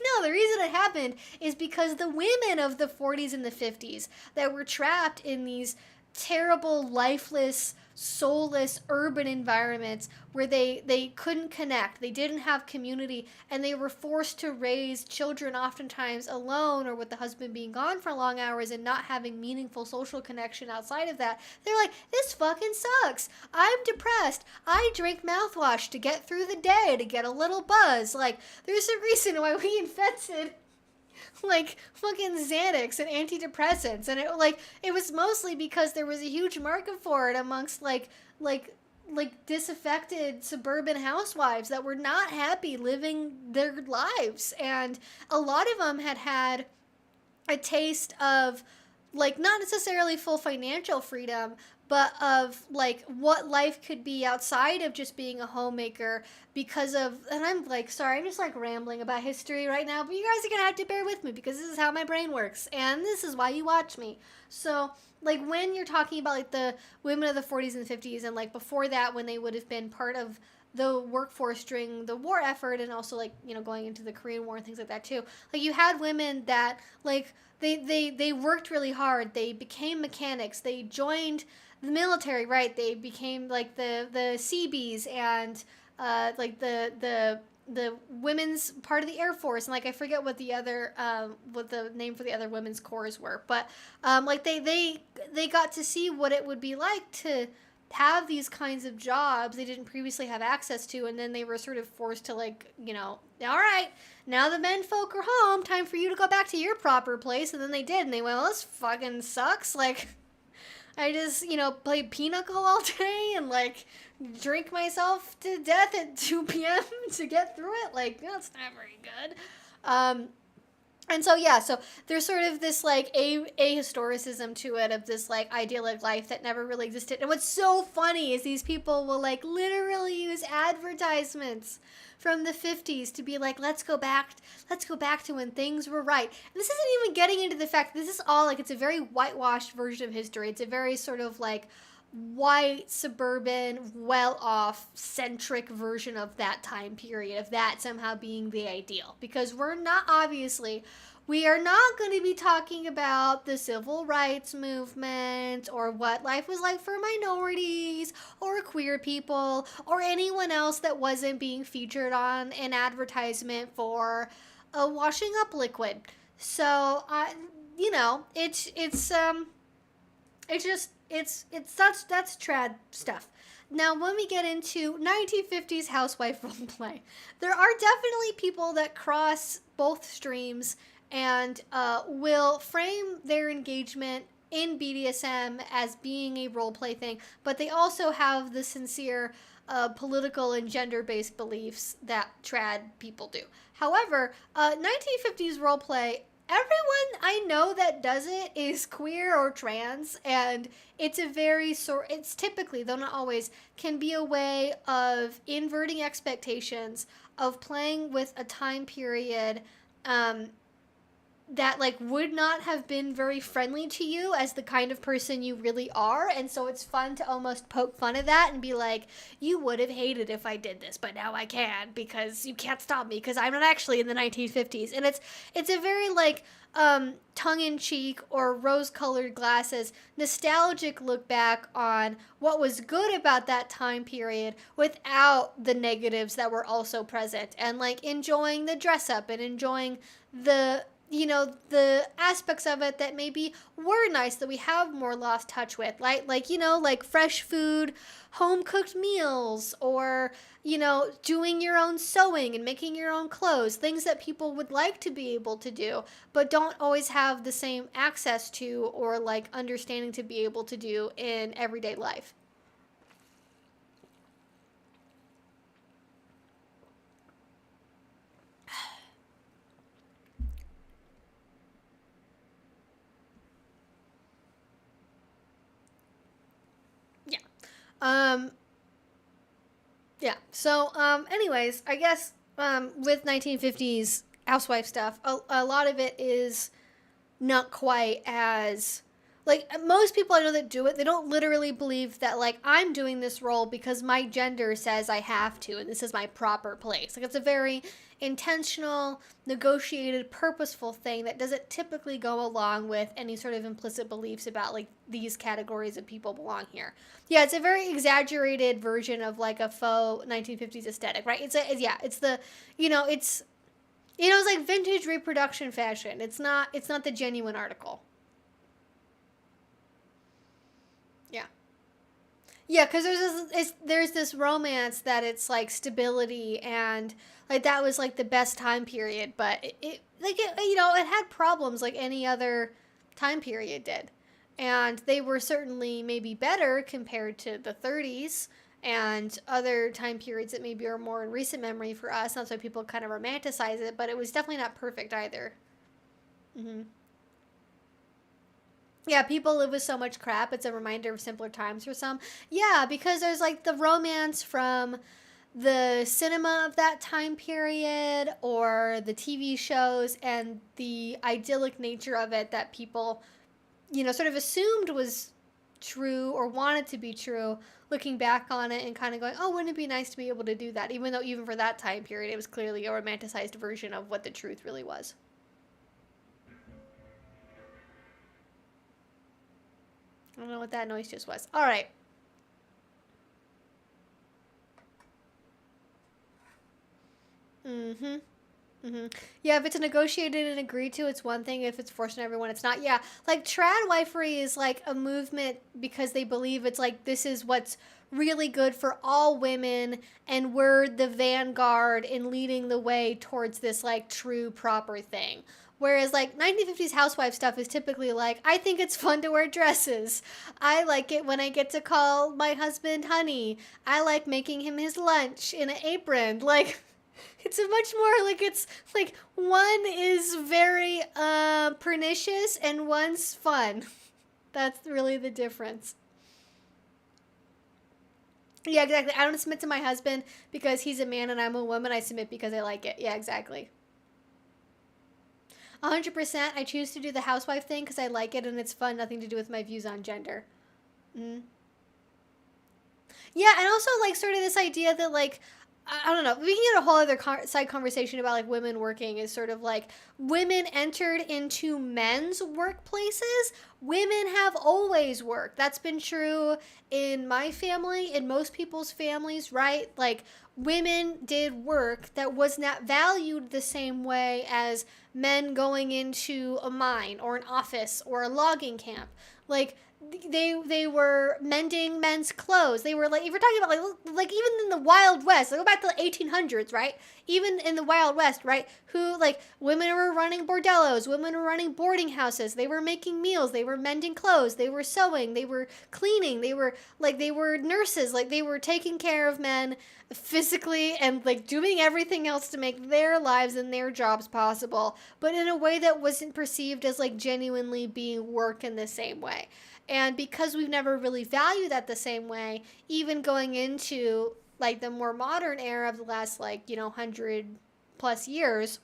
no, the reason it happened is because the women of the 40s and the 50s that were trapped in these terrible, lifeless, soulless urban environments where they couldn't connect, they didn't have community, and they were forced to raise children oftentimes alone or with the husband being gone for long hours and not having meaningful social connection outside of that. They're like, this fucking sucks. I'm depressed. I drink mouthwash to get through the day, to get a little buzz. Like, there's a reason why we invented like fucking Xanax and antidepressants, and it was mostly because there was a huge market for it amongst like disaffected suburban housewives that were not happy living their lives, and a lot of them had a taste of like not necessarily full financial freedom, but of like what life could be outside of just being a homemaker because of, and I'm like, sorry, I'm just like rambling about history right now, but you guys are gonna have to bear with me because this is how my brain works, and this is why you watch me. So like when you're talking about like the women of the 40s and 50s, and like before that when they would have been part of the workforce during the war effort, and also like, you know, going into the Korean War and things like that too, like you had women that like they worked really hard, they became mechanics, they joined the military, right? They became like the Seabees and like the women's part of the Air Force, and like I forget what the other what the name for the other women's corps were, but like they got to see what it would be like to have these kinds of jobs they didn't previously have access to, and then they were sort of forced to like, you know, all right, now the men folk are home, time for you to go back to your proper place. And then they did, and they went, well, this fucking sucks. Like, I just, you know, play pinochle all day and like drink myself to death at 2 p.m. to get through it. Like, that's not very good. And so, yeah, so there's sort of this, like, ahistoricism to it of this, like, idyllic life that never really existed. And what's so funny is these people will, like, literally use advertisements from the 50s to be like, let's go back to when things were right. And this isn't even getting into the fact that this is all, like, it's a very whitewashed version of history. It's a very sort of, like, white, suburban, well-off, centric version of that time period, of that somehow being the ideal. Because we are not going to be talking about the civil rights movement or what life was like for minorities or queer people or anyone else that wasn't being featured on an advertisement for a washing up liquid. So, you know, it's that's trad stuff. Now, when we get into 1950s housewife roleplay, there are definitely people that cross both streams and will frame their engagement in BDSM as being a roleplay thing, but they also have the sincere political and gender-based beliefs that trad people do. However, 1950s roleplay, everyone I know that does it is queer or trans, and it's a very it's typically, though not always, can be a way of inverting expectations, of playing with a time period that like would not have been very friendly to you as the kind of person you really are. And so it's fun to almost poke fun at that and be like, you would have hated if I did this, but now I can because you can't stop me because I'm not actually in the 1950s. And it's a very like tongue-in-cheek or rose-colored glasses nostalgic look back on what was good about that time period without the negatives that were also present, and like enjoying the dress up and enjoying the the aspects of it that maybe were nice that we have more lost touch with, like fresh food, home cooked meals, or doing your own sewing and making your own clothes, things that people would like to be able to do but don't always have the same access to or like understanding to be able to do in everyday life. Yeah. Um, yeah. So, anyways, I guess with 1950s housewife stuff, a lot of it is not quite as like most people I know that do it, they don't literally believe that like I'm doing this role because my gender says I have to and this is my proper place. Like it's a very intentional, negotiated, purposeful thing that doesn't typically go along with any sort of implicit beliefs about like these categories of people belong here. Yeah, it's a very exaggerated version of like a faux 1950s aesthetic, right? It's the it's like vintage reproduction fashion. It's not the genuine article. Yeah. Yeah, because there's this romance that it's like stability and like that was like the best time period, but it had problems like any other time period did, and they were certainly maybe better compared to the 30s and other time periods that maybe are more in recent memory for us. That's why people kind of romanticize it, but it was definitely not perfect either. Hmm. Yeah, people live with so much crap. It's a reminder of simpler times for some. Yeah, because there's like the romance from the cinema of that time period or the TV shows and the idyllic nature of it that people, sort of assumed was true or wanted to be true, looking back on it and kind of going, oh, wouldn't it be nice to be able to do that? Even though, even for that time period, it was clearly a romanticized version of what the truth really was. I don't know what that noise just was. All right. Mm hmm. Mm-hmm. Yeah, if it's negotiated and agreed to, it's one thing. If it's forced on everyone, it's not. Yeah, like tradwifery is like a movement because they believe it's like this is what's really good for all women, and we're the vanguard in leading the way towards this like true proper thing. Whereas like 1950s housewife stuff is typically like, I think it's fun to wear dresses. I like it when I get to call my husband honey. I like making him his lunch in an apron. Like it's a much more like it's like one is very pernicious and one's fun. That's really the difference. Yeah, exactly. I don't submit to my husband because he's a man and I'm a woman. I submit because I like it. Yeah, exactly. 100%. I choose to do the housewife thing because I like it and it's fun. Nothing to do with my views on gender. Mm. Yeah, and also like sort of this idea that like I don't know. We can get a whole other side conversation about like women working is sort of like women entered into men's workplaces. Women have always worked. That's been true in my family, in most people's families, right? Like women did work that was not valued the same way as men going into a mine or an office or a logging camp. Like they were mending men's clothes. They were like, if you're talking about like even in the Wild West, like go back to the 1800s, right? Even in the Wild West, right? Who like women were running bordellos, women were running boarding houses. They were making meals, they were mending clothes, they were sewing, they were cleaning, they were nurses, like they were taking care of men physically and like doing everything else to make their lives and their jobs possible, but in a way that wasn't perceived as like genuinely being work in the same way. And because we've never really valued that the same way, even going into like the more modern era of the last like, 100 plus years,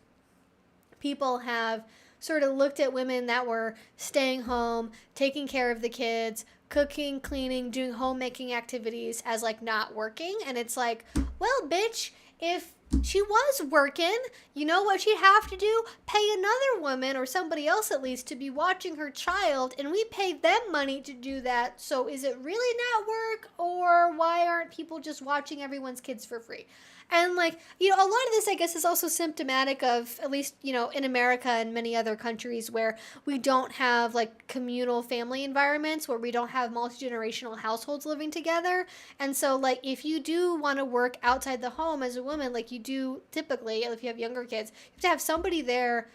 people have sort of looked at women that were staying home, taking care of the kids, cooking, cleaning, doing homemaking activities as like not working. And it's like, well, bitch, if she was working, you know what she'd have to do? Pay another woman or somebody else at least to be watching her child, and we pay them money to do that. So is it really not work, or why aren't people just watching everyone's kids for free? And like, you know, a lot of this I guess is also symptomatic of, at least, you know, in America and many other countries where we don't have like communal family environments, where we don't have multi-generational households living together. And so like if you do want to work outside the home as a woman, like you do typically, if you have younger kids, you have to have somebody there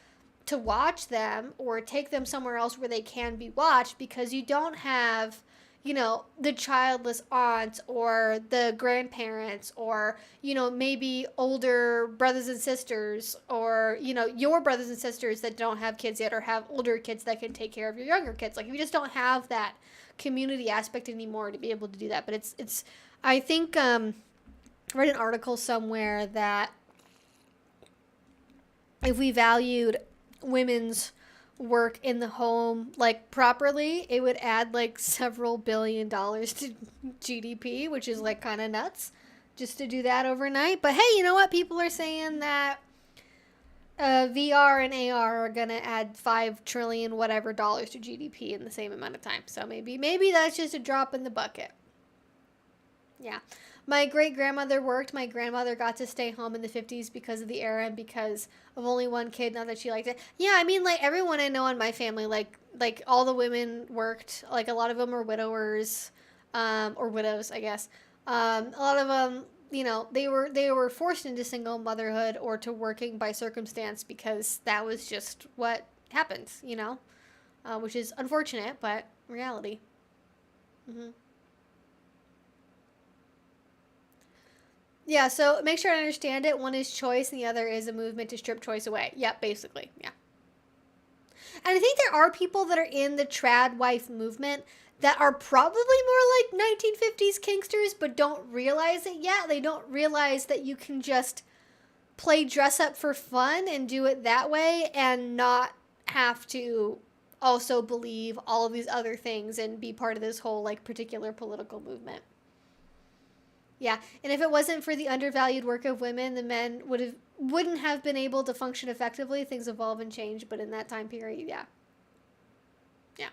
to watch them or take them somewhere else where they can be watched, because you don't have, you know, the childless aunts or the grandparents, or, you know, maybe older brothers and sisters, or, you know, your brothers and sisters that don't have kids yet or have older kids that can take care of your younger kids. Like, you just don't have that community aspect anymore to be able to do that. But it's I think I read an article somewhere that if we valued women's work in the home like properly, it would add like several $billions to GDP, which is like kind of nuts just to do that overnight. But hey, you know what? People are saying that VR and AR are gonna add 5 trillion whatever dollars to GDP in the same amount of time. So maybe that's just a drop in the bucket. Yeah. My great-grandmother worked. My grandmother got to stay home in the 50s because of the era and because of only one kid, not that she liked it. Yeah, I mean, like, everyone I know in my family, like all the women worked. Like, a lot of them were widowers, or widows, I guess. A lot of them, you know, they were forced into single motherhood or to working by circumstance because that was just what happens, you know, which is unfortunate, but reality. Mm-hmm. Yeah, so make sure I understand it. One is choice and the other is a movement to strip choice away. Yep, basically. Yeah. And I think there are people that are in the trad wife movement that are probably more like 1950s kinksters but don't realize it yet. They don't realize that you can just play dress up for fun and do it that way and not have to also believe all of these other things and be part of this whole like particular political movement. Yeah, and if it wasn't for the undervalued work of women, the men wouldn't have been able to function effectively. Things evolve and change, but in that time period, yeah. Yeah.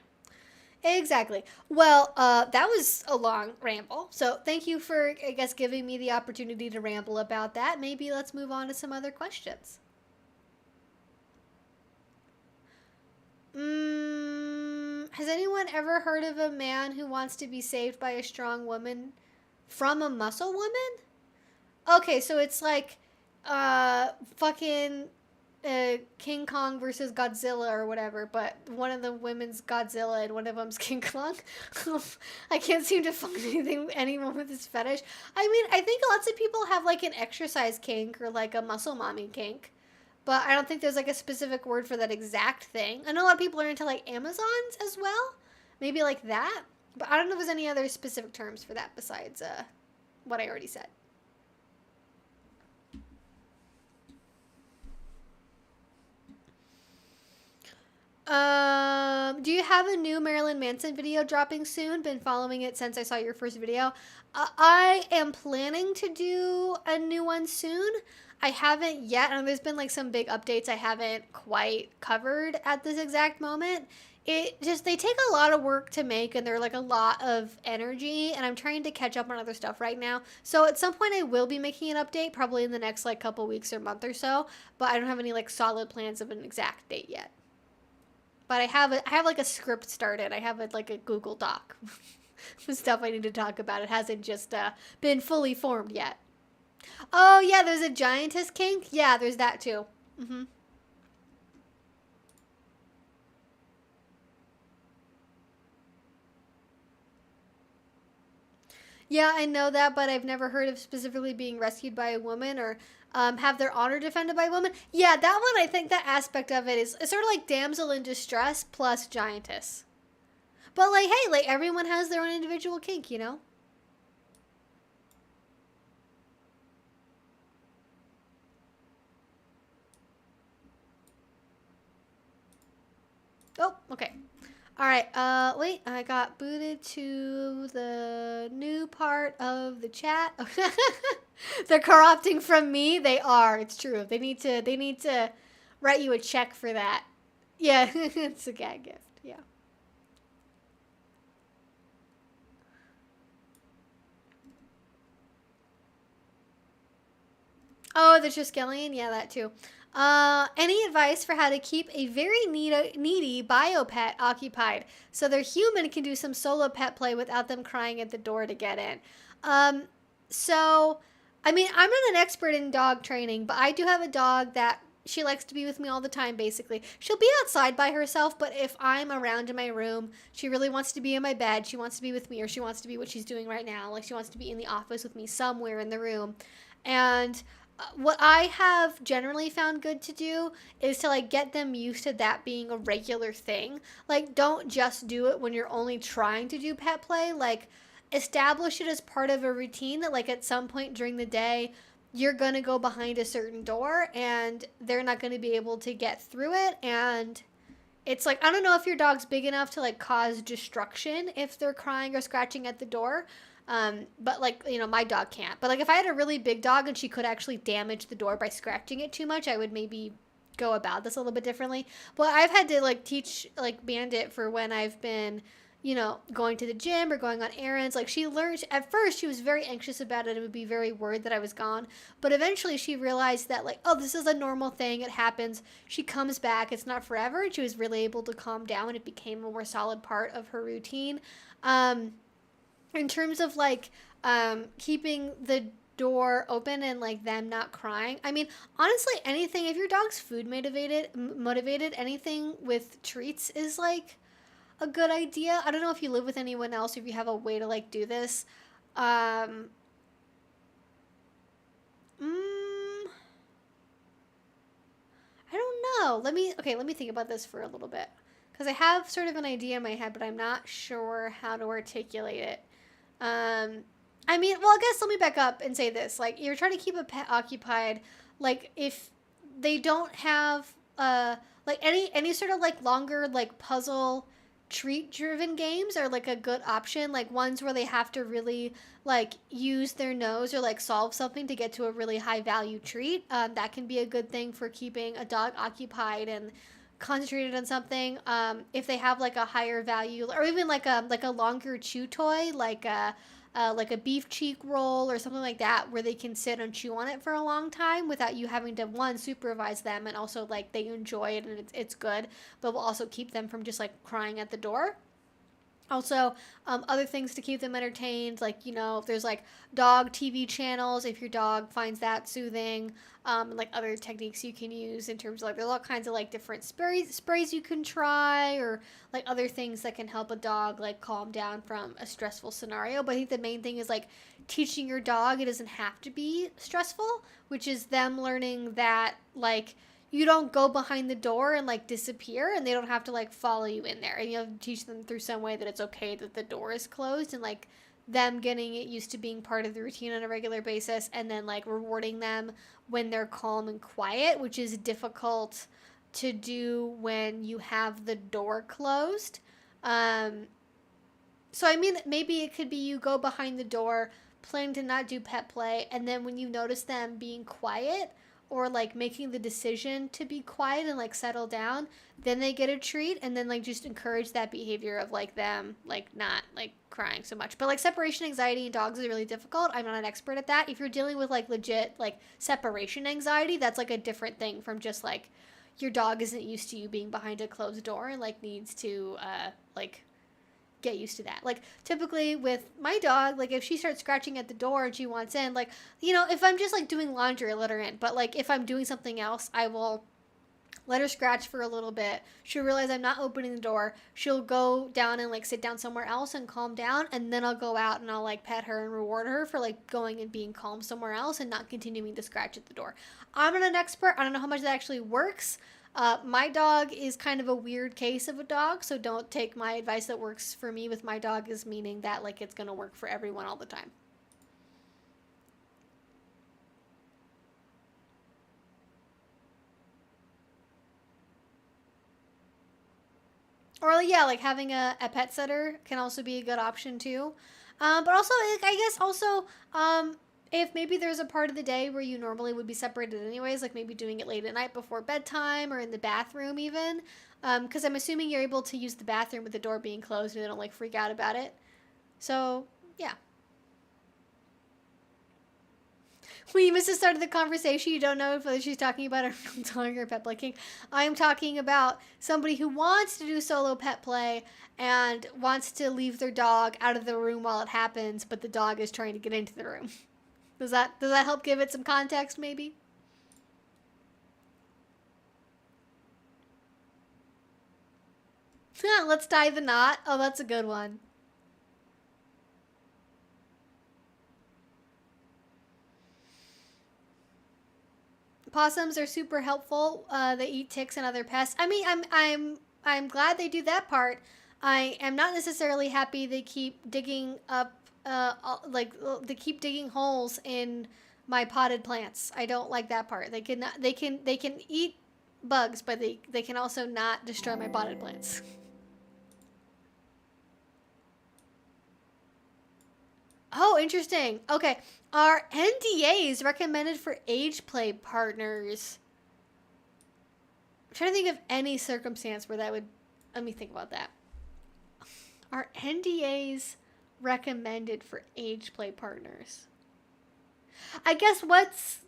Exactly. Well, that was a long ramble. So thank you for, I guess, giving me the opportunity to ramble about that. Maybe let's move on to some other questions. Has anyone ever heard of a man who wants to be saved by a strong woman from a muscle woman? Okay, so it's like fucking King Kong versus Godzilla or whatever, but one of the women's Godzilla and one of them's King Kong. I can't seem to find anyone with this fetish. I mean, I think lots of people have like an exercise kink or like a muscle mommy kink, but I don't think there's like a specific word for that exact thing. I know a lot of people are into like Amazons as well, maybe like that, but I don't know if there's any other specific terms for that besides what I already said. Do you have a new Marilyn Manson video dropping soon? Been following it since I saw your first video. I am planning to do a new one soon. I haven't yet, and there's been like some big updates I haven't quite covered at this exact moment. They take a lot of work to make, and they're like a lot of energy, and I'm trying to catch up on other stuff right now. So at some point I will be making an update, probably in the next like couple weeks or month or so, but I don't have any like solid plans of an exact date yet. But I have like a script started. I have like a Google Doc with stuff I need to talk about. It hasn't just been fully formed yet. Oh yeah, there's a giantess kink. Yeah, there's that too. Mm-hmm. Yeah, I know that, but I've never heard of specifically being rescued by a woman or have their honor defended by a woman. Yeah, that one, I think that aspect of it is sort of like damsel in distress plus giantess. But like, hey, like everyone has their own individual kink, you know? All right. Wait, I got booted to the new part of the chat. They're corrupting from me. They are. It's true. They need to. They need to write you a check for that. Yeah, it's a gag gift. Yeah. Oh, the Triskelion? Yeah, that too. Any advice for how to keep a very needy bio pet occupied so their human can do some solo pet play without them crying at the door to get in? Um, so, I mean, I'm not an expert in dog training, but I do have a dog that she likes to be with me all the time, basically. She'll be outside by herself, but if I'm around in my room, she really wants to be in my bed. She wants to be with me, or she wants to be what she's doing right now. Like, she wants to be in the office with me somewhere in the room. And what I have generally found good to do is to like get them used to that being a regular thing. Like, don't just do it when you're only trying to do pet play. Like, establish it as part of a routine that like at some point during the day you're going to go behind a certain door and they're not going to be able to get through it. And it's like, I don't know if your dog's big enough to like cause destruction if they're crying or scratching at the door. But like, you know, my dog can't. But like, if I had a really big dog and she could actually damage the door by scratching it too much, I would maybe go about this a little bit differently. But I've had to like teach like Bandit for when I've been, you know, going to the gym or going on errands. Like, she learned at first, she was very anxious about it and would be very worried that I was gone. But eventually she realized that like, oh, this is a normal thing. It happens. She comes back. It's not forever. And she was really able to calm down and it became a more solid part of her routine. In terms of like keeping the door open and like them not crying, I mean, honestly, anything, if your dog's food motivated, anything with treats is like a good idea. I don't know if you live with anyone else, if you have a way to like do this. um mm, I don't know. Let me think about this for a little bit, because I have sort of an idea in my head, but I'm not sure how to articulate it. Um, I mean, well, I guess let me back up and say this. Like, you're trying to keep a pet occupied. Like, if they don't have like any sort of like longer like puzzle treat driven games are like a good option. Like ones where they have to really like use their nose or like solve something to get to a really high value treat. That can be a good thing for keeping a dog occupied and concentrated on something. If they have like a higher value or even like a longer chew toy, like a beef cheek roll or something like that, where they can sit and chew on it for a long time without you having to one supervise them, and also like they enjoy it and it's good, but will also keep them from just like crying at the door. Also, other things to keep them entertained, like, you know, if there's like dog TV channels, if your dog finds that soothing, and like other techniques you can use in terms of like, there's all kinds of like different sprays you can try, or like other things that can help a dog like calm down from a stressful scenario. But I think the main thing is like teaching your dog it doesn't have to be stressful, which is them learning that like you don't go behind the door and like disappear, and they don't have to like follow you in there, and you have to teach them through some way that it's okay that the door is closed, and like them getting it used to being part of the routine on a regular basis, and then like rewarding them when they're calm and quiet, which is difficult to do when you have the door closed. um so I mean, maybe it could be you go behind the door, planning to not do pet play, and then when you notice them being quiet or like making the decision to be quiet and like settle down, then they get a treat, and then like just encourage that behavior of like them like not like crying so much. But like separation anxiety in dogs is really difficult. I'm not an expert at that. If you're dealing with like legit like separation anxiety, that's like a different thing from just like your dog isn't used to you being behind a closed door and like needs to like get used to that. Like typically with my dog, like if she starts scratching at the door and she wants in, like, you know, if I'm just like doing laundry, I let her in. But like if I'm doing something else, I will let her scratch for a little bit. She'll realize I'm not opening the door. She'll go down and like sit down somewhere else and calm down, and then I'll go out and I'll like pet her and reward her for like going and being calm somewhere else and not continuing to scratch at the door. I'm not an expert. I don't know how much that actually works. My dog is kind of a weird case of a dog, so don't take my advice that works for me with my dog as meaning that like it's gonna work for everyone all the time. Or yeah, like having a pet sitter can also be a good option too. But also, like, I guess also, if maybe there's a part of the day where you normally would be separated anyways, like maybe doing it late at night before bedtime or in the bathroom even, because I'm assuming you're able to use the bathroom with the door being closed and they don't like freak out about it. So yeah. When you missed the start of the conversation, you don't know whether she's talking about her telling her pet play kink. I am talking about somebody who wants to do solo pet play and wants to leave their dog out of the room while it happens, but the dog is trying to get into the room. Does that help give it some context, maybe? Let's tie the knot. Oh, that's a good one. Possums are super helpful. They eat ticks and other pests. I mean, I'm glad they do that part. I am not necessarily happy they keep digging up, they keep digging holes in my potted plants. I don't like that part. They can eat bugs, but they can also not destroy my potted plants. Oh, interesting. Okay. Are NDAs recommended for age play partners? I'm trying to think of any circumstance where that would. Let me think about that. Are NDAs recommended for age play partners? I guess what's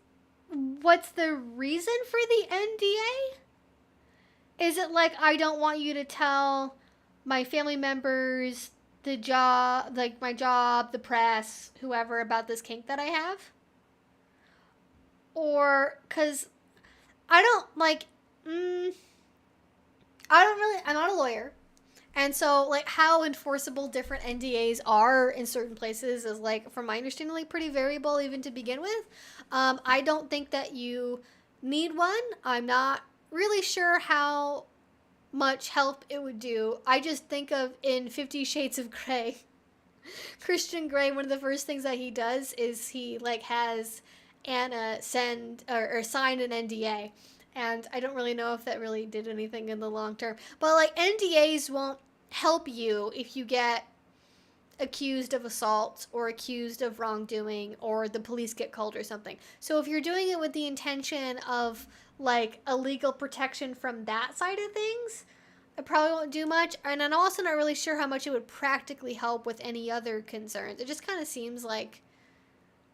the reason for the NDA? Is it like I don't want you to tell my family members, the job, like my job, the press, whoever about this kink that I have? Or because I don't like, I don't really, I'm not a lawyer. And so, like, how enforceable different NDAs are in certain places is, like, from my understanding, like, pretty variable even to begin with. I don't think that you need one. I'm not really sure how much help it would do. I just think of in 50 Shades of Grey, Christian Grey, one of the first things that he does is he, like, has Anna send or sign an NDA. And I don't really know if that really did anything in the long term. But, like, NDAs won't help you if you get accused of assault or accused of wrongdoing or the police get called or something. So if you're doing it with the intention of, like, a legal protection from that side of things, it probably won't do much. And I'm also not really sure how much it would practically help with any other concerns. It just kind of seems like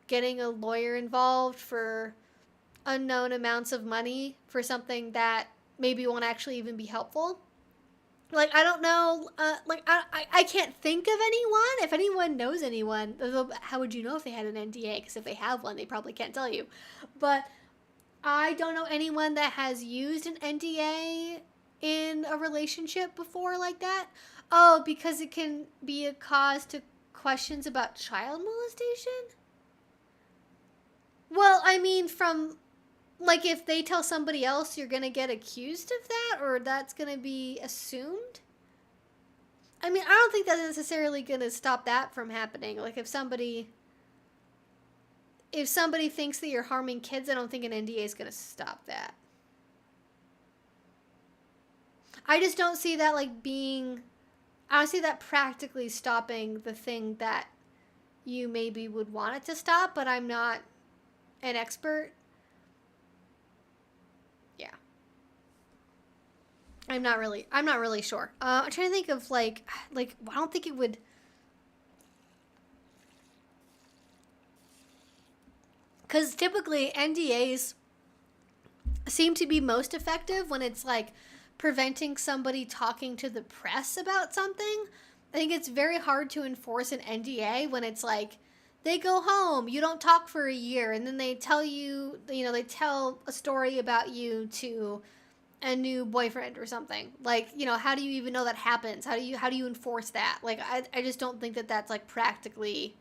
getting a lawyer involved for unknown amounts of money for something that maybe won't actually even be helpful. Like, I don't know, I can't think of anyone. If anyone knows anyone, how would you know if they had an NDA? Because if they have one, they probably can't tell you. But I don't know anyone that has used an NDA in a relationship before like that. Oh, because it can be a cause to questions about child molestation? Well, I mean, from, like, if they tell somebody else, you're going to get accused of that, or that's going to be assumed? I mean, I don't think that's necessarily going to stop that from happening. Like, if somebody thinks that you're harming kids, I don't think an NDA is going to stop that. I just don't see that, like, I don't see that practically stopping the thing that you maybe would want it to stop, but I'm not an expert. Yeah. I'm not really sure. I'm trying to think of, like, I don't think it would. Because typically NDAs seem to be most effective when it's, like, preventing somebody talking to the press about something. I think it's very hard to enforce an NDA when it's, like, they go home, you don't talk for a year, and then they tell you, they tell a story about you to a new boyfriend or something. Like, how do you even know that happens? How do you enforce that? Like, I just don't think that that's, like, practically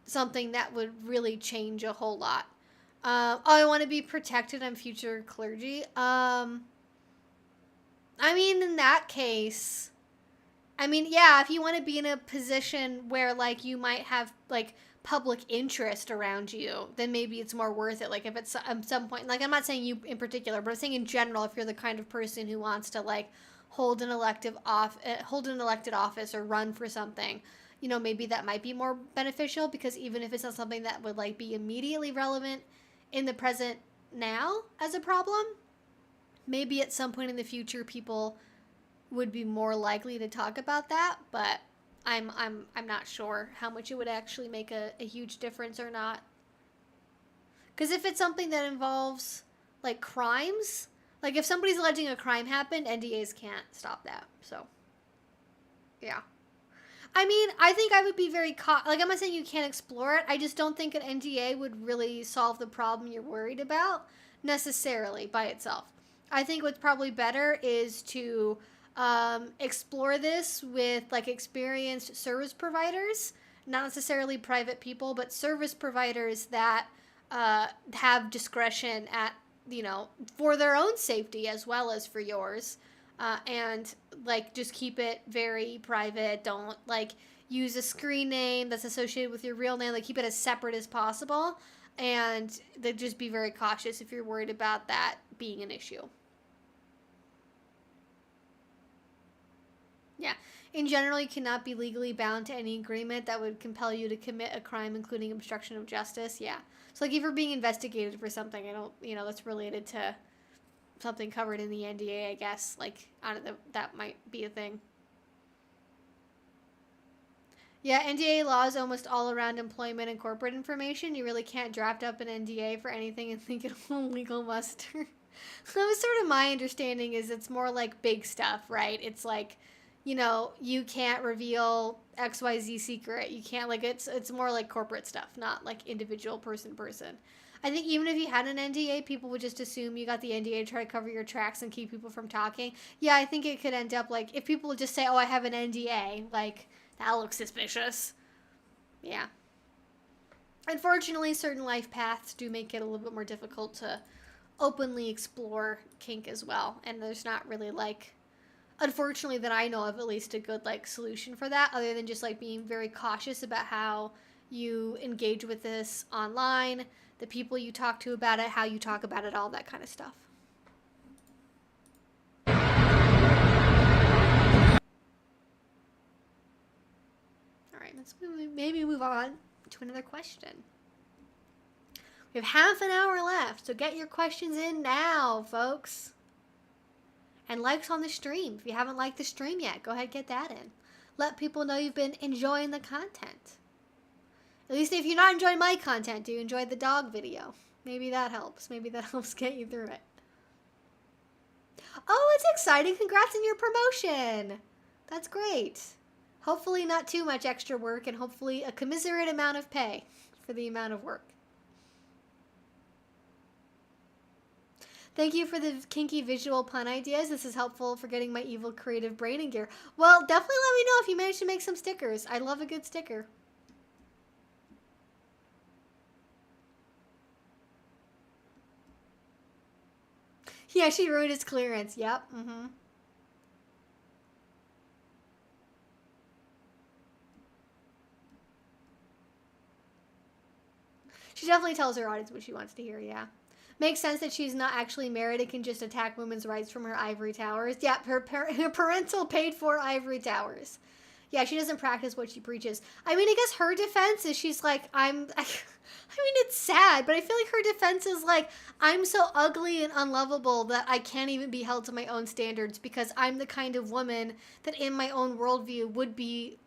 something that would really change a whole lot. I want to be protected. I'm future clergy. I mean, in that case, I mean, yeah, if you want to be in a position where, like, you might have, like, public interest around you, then maybe it's more worth it. Like, if at some point, like, I'm not saying you in particular, but I'm saying in general, if you're the kind of person who wants to, like, hold an elected office or run for something, you know, maybe that might be more beneficial, because even if it's not something that would like be immediately relevant in the present now as a problem, maybe at some point in the future people would be more likely to talk about that. But I'm not sure how much it would actually make a huge difference or not. Because if it's something that involves like crimes, like if somebody's alleging a crime happened, NDAs can't stop that. So yeah. I mean, I think I would be very like, I'm not saying you can't explore it. I just don't think an NDA would really solve the problem you're worried about necessarily by itself. I think what's probably better is to explore this with like experienced service providers, not necessarily private people, but service providers that have discretion at, you know, for their own safety as well as for yours. And like just keep it very private. Don't like use a screen name that's associated with your real name. Like keep it as separate as possible, and then just be very cautious if you're worried about that being an issue. Yeah. In general, you cannot be legally bound to any agreement that would compel you to commit a crime, including obstruction of justice. Yeah. So like if you're being investigated for something, I don't, you know, that's related to something covered in the NDA, I guess. Like, I don't know, that might be a thing. Yeah, NDA law is almost all around employment and corporate information. You really can't draft up an NDA for anything and think it'll legal muster. That was sort of my understanding, is it's more like big stuff, right? It's like, you know, you can't reveal XYZ secret. You can't, like, it's more like corporate stuff, not like individual person. I think even if you had an NDA, people would just assume you got the NDA to try to cover your tracks and keep people from talking. Yeah, I think it could end up like, if people would just say, oh, I have an NDA, like, that looks suspicious. Yeah. Unfortunately, certain life paths do make it a little bit more difficult to openly explore kink as well. And there's not really like, unfortunately that I know of, at least a good like solution for that, other than just like being very cautious about how you engage with this online, the people you talk to about it, how you talk about it, all that kind of stuff. All right, let's maybe move on to another question. We have half an hour left, so get your questions in now, folks. And likes on the stream. If you haven't liked the stream yet, go ahead and get that in. Let people know you've been enjoying the content. At least if you're not enjoying my content, do you enjoy the dog video? Maybe that helps. Maybe that helps get you through it. Oh, it's exciting. Congrats on your promotion. That's great. Hopefully not too much extra work, and hopefully a commiserate amount of pay for the amount of work. Thank you for the kinky visual pun ideas. This is helpful for getting my evil creative brain in gear. Well, definitely let me know if you manage to make some stickers. I love a good sticker. Yeah, she ruined his clearance. Yep. Mm-hmm. She definitely tells her audience what she wants to hear, yeah. Makes sense that she's not actually married and can just attack women's rights from her ivory towers. Yeah, her parental paid-for ivory towers. Yeah, she doesn't practice what she preaches. I mean, I guess her defense is she's like, I mean, it's sad, but I feel like her defense is like, I'm so ugly and unlovable that I can't even be held to my own standards because I'm the kind of woman that in my own worldview would be,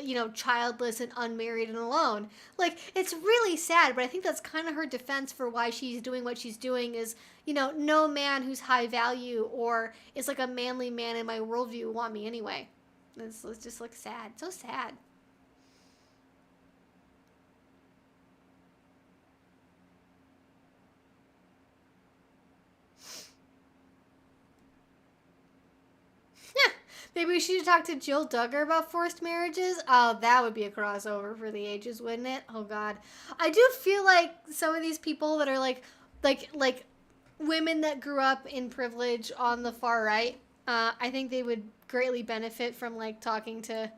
you know, childless and unmarried and alone. Like, it's really sad, but I think that's kind of her defense for why she's doing what she's doing is, you know, no man who's high value or is like a manly man in my worldview want me anyway. It's just like sad. So sad. Maybe we should talk to Jill Duggar about forced marriages. Oh, that would be a crossover for the ages, wouldn't it? Oh God, I do feel like some of these people that are like women that grew up in privilege on the far right. I think they would greatly benefit from like talking to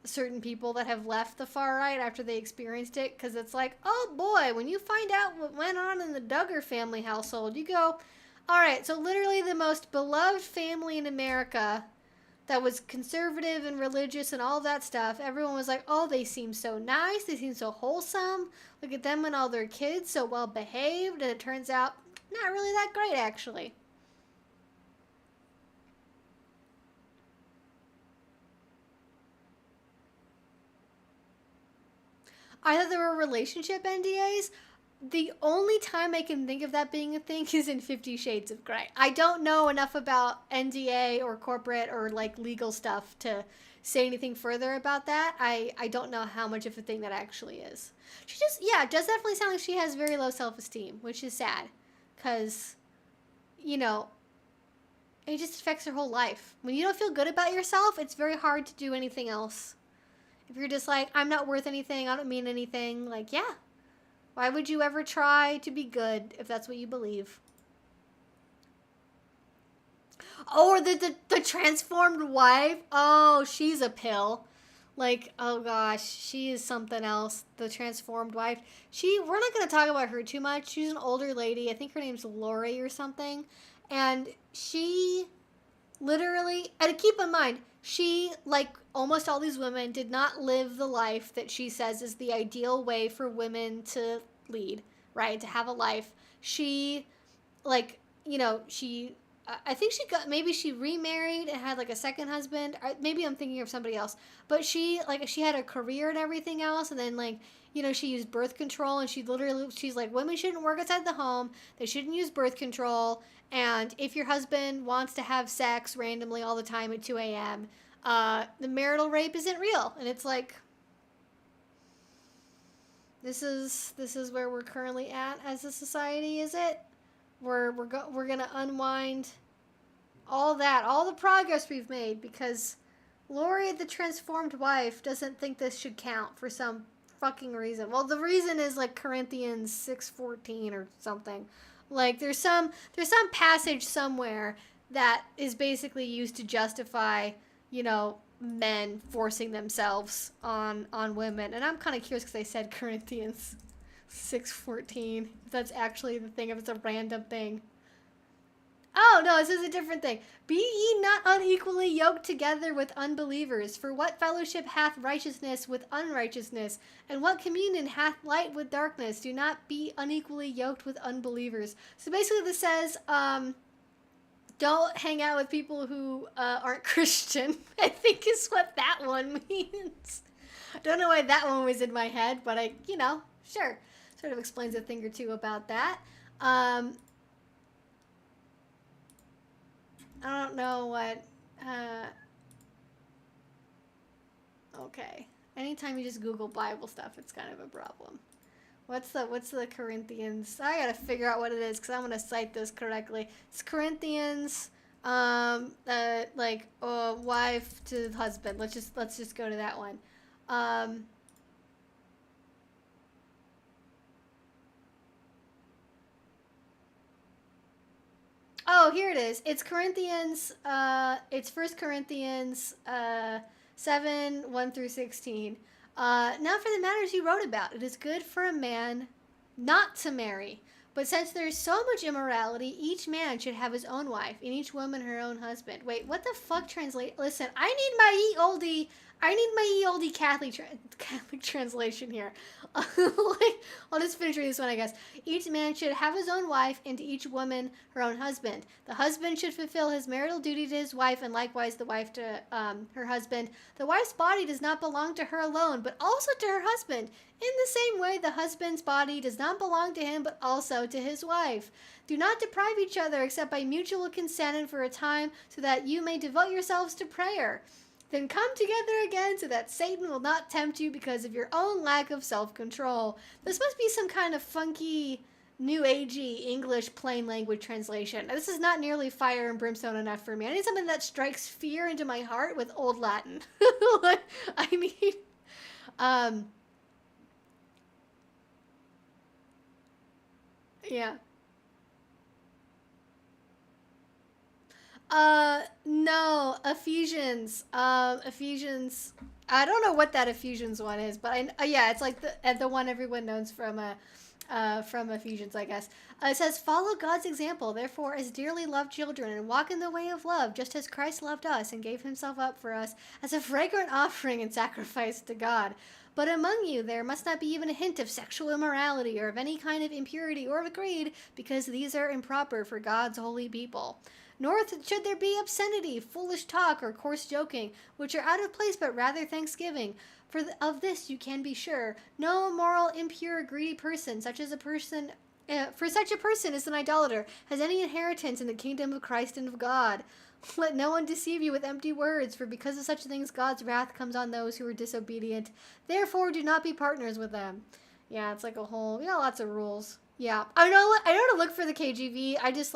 certain people that have left the far right after they experienced it, because it's like, oh boy, when you find out what went on in the Duggar family household, you go, all right, so literally the most beloved family in America that was conservative and religious and all that stuff, everyone was like, oh, they seem so nice, they seem so wholesome, look at them and all their kids, so well behaved, and it turns out not really that great, actually. I thought there were relationship NDAs. The only time I can think of that being a thing is in 50 Shades of Grey. I don't know enough about NDA or corporate or like legal stuff to say anything further about that. I don't know how much of a thing that actually is. She just, yeah, it does definitely sound like she has very low self-esteem, which is sad. Because, you know, it just affects her whole life. When you don't feel good about yourself, it's very hard to do anything else. If you're just like, I'm not worth anything, I don't mean anything, like, yeah. Why would you ever try to be good if that's what you believe? Oh, or the transformed wife. Oh, she's a pill. Like, oh gosh, she is something else. The transformed wife. We're not going to talk about her too much. She's an older lady. I think her name's Lori or something. And she literally, and keep in mind, she, like almost all these women, did not live the life that she says is the ideal way for women to lead, right? To have a life. She, like, you know, I think maybe she remarried and had like a second husband. Maybe I'm thinking of somebody else. But she had a career and everything else. And then, like, you know, she used birth control. And she's like, women shouldn't work outside the home. They shouldn't use birth control. And if your husband wants to have sex randomly all the time at 2 a.m., the marital rape isn't real. And it's like, this is where we're currently at as a society, is it? We're gonna unwind all the progress we've made because Lori, the transformed wife, doesn't think this should count for some fucking reason. Well, the reason is like Corinthians 6:14 or something. Like there's some passage somewhere that is basically used to justify, you know, men forcing themselves on women. And I'm kind of curious because they said Corinthians 6:14. If that's actually the thing, if it's a random thing. Oh, no, this is a different thing. Be ye not unequally yoked together with unbelievers. For what fellowship hath righteousness with unrighteousness? And what communion hath light with darkness? Do not be unequally yoked with unbelievers. So basically this says, don't hang out with people who aren't Christian, I think is what that one means. I don't know why that one was in my head, but you know, sure. Sort of explains a thing or two about that. I don't know what, okay. Anytime you just Google Bible stuff, it's kind of a problem. What's the Corinthians? I gotta figure out what it is because I'm gonna cite this correctly. It's Corinthians, wife to husband. Let's just go to that one. Oh, here it is. It's Corinthians, it's 1 Corinthians 7, 1 through 16. Now for the matters you wrote about, it is good for a man not to marry. But since there is so much immorality, each man should have his own wife, and each woman her own husband. Wait, what the fuck translate? Listen, I need my ye olde Catholic translation here. I'll just finish reading this one, I guess. Each man should have his own wife, and to each woman her own husband. The husband should fulfill his marital duty to his wife, and likewise the wife to her husband. The wife's body does not belong to her alone, but also to her husband. In the same way, the husband's body does not belong to him, but also to his wife. Do not deprive each other except by mutual consent and for a time, so that you may devote yourselves to prayer. Then come together again so that Satan will not tempt you because of your own lack of self-control. This must be some kind of funky, new agey English plain language translation. This is not nearly fire and brimstone enough for me. I need something that strikes fear into my heart with old Latin. I need... yeah. No, Ephesians. Ephesians. I don't know what that Ephesians one is, but yeah, it's like the one everyone knows from from Ephesians, I guess. It says, follow God's example, therefore, as dearly loved children, and walk in the way of love, just as Christ loved us and gave himself up for us as a fragrant offering and sacrifice to God. But among you there must not be even a hint of sexual immorality or of any kind of impurity or of greed, because these are improper for God's holy people. Nor should there be obscenity, foolish talk, or coarse joking, which are out of place, but rather thanksgiving. For of this you can be sure, no immoral, impure, greedy person, such as a person, for such a person is an idolater, has any inheritance in the kingdom of Christ and of God. Let no one deceive you with empty words, for because of such things God's wrath comes on those who are disobedient. Therefore, do not be partners with them. Yeah, it's like a whole, lots of rules. Yeah, I know to look for the KJV. I just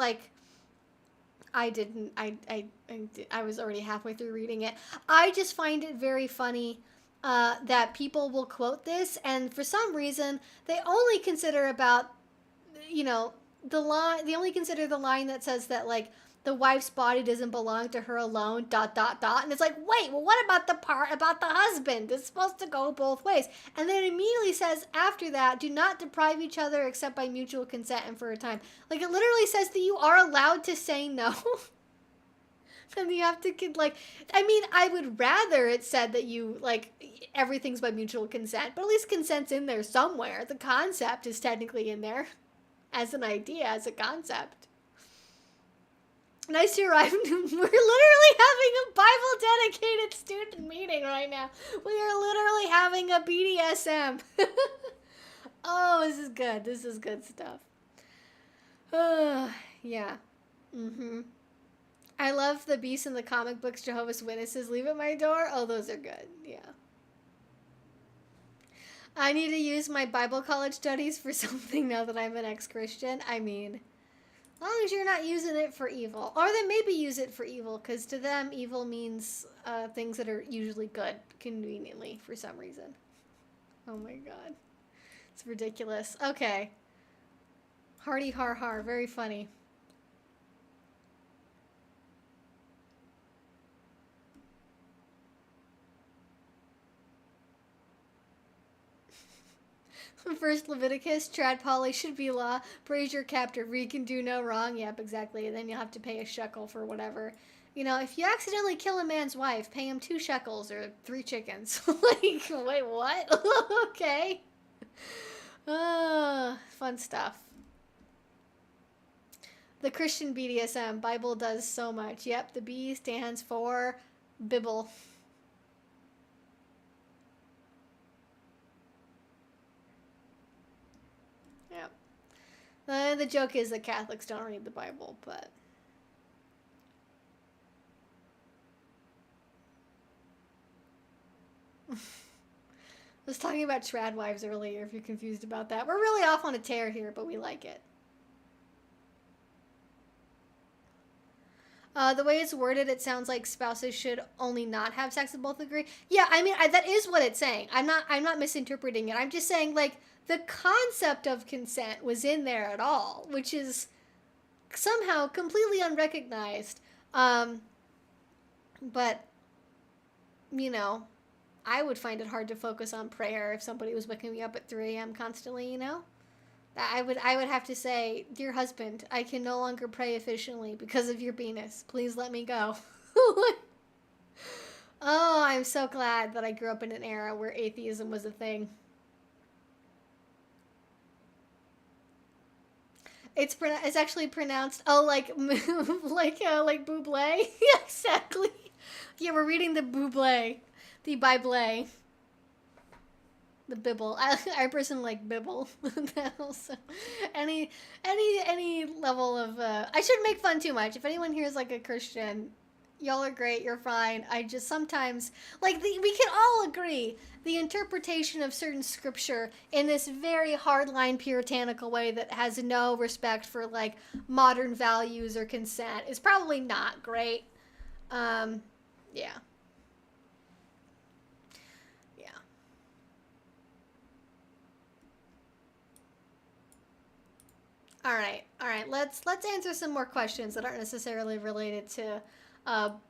I was already halfway through reading it. I just find it very funny that people will quote this, and for some reason, they only consider about, the line, they only consider the line that says that, like, the wife's body doesn't belong to her alone, ... And it's like, wait, well, what about the part about the husband? It's supposed to go both ways. And then it immediately says after that, do not deprive each other except by mutual consent and for a time. Like, it literally says that you are allowed to say no. And you have to, I would rather it said that you, everything's by mutual consent, but at least consent's in there somewhere. The concept is technically in there as an idea, as a concept. Nice to arrive. We're literally having a Bible-dedicated student meeting right now. We are literally having a BDSM. Oh, this is good. This is good stuff. Yeah. I love the beasts in the comic books, Jehovah's Witnesses leave at my door. Oh, those are good. Yeah. I need to use my Bible college studies for something now that I'm an ex-Christian. I mean, as long as you're not using it for evil. Or then maybe use it for evil, because to them, evil means things that are usually good, conveniently, for some reason. Oh my god. It's ridiculous. Okay. Hardy har har. Very funny. First Leviticus, Trad Poly should be law. Praise your captor, for he can do no wrong. Yep, exactly. And then you'll have to pay a shekel for whatever. If you accidentally kill a man's wife, pay him 2 shekels or 3 chickens. Wait, what? Okay. Fun stuff. The Christian BDSM, Bible does so much. Yep, the B stands for Bibble. The joke is that Catholics don't read the Bible, but... I was talking about Tradwives earlier, if you're confused about that. We're really off on a tear here, but we like it. The way it's worded, it sounds like spouses should only not have sex if both agree. Yeah, I mean, that is what it's saying. I'm not misinterpreting it. I'm just saying, the concept of consent was in there at all, which is somehow completely unrecognized. But, I would find it hard to focus on prayer if somebody was waking me up at 3 a.m. constantly, I would have to say, dear husband, I can no longer pray efficiently because of your penis. Please let me go. Oh, I'm so glad that I grew up in an era where atheism was a thing. It's actually pronounced like Buble. Yeah, exactly. Yeah, we're reading the Buble, the Bible, the Bibble. I personally like Bibble. Also, any level of I shouldn't make fun too much. If anyone here is a Christian, y'all are great. You're fine. I just sometimes we can all agree the interpretation of certain scripture in this very hardline puritanical way that has no respect for modern values or consent is probably not great. Yeah. All right. Let's answer some more questions that aren't necessarily related to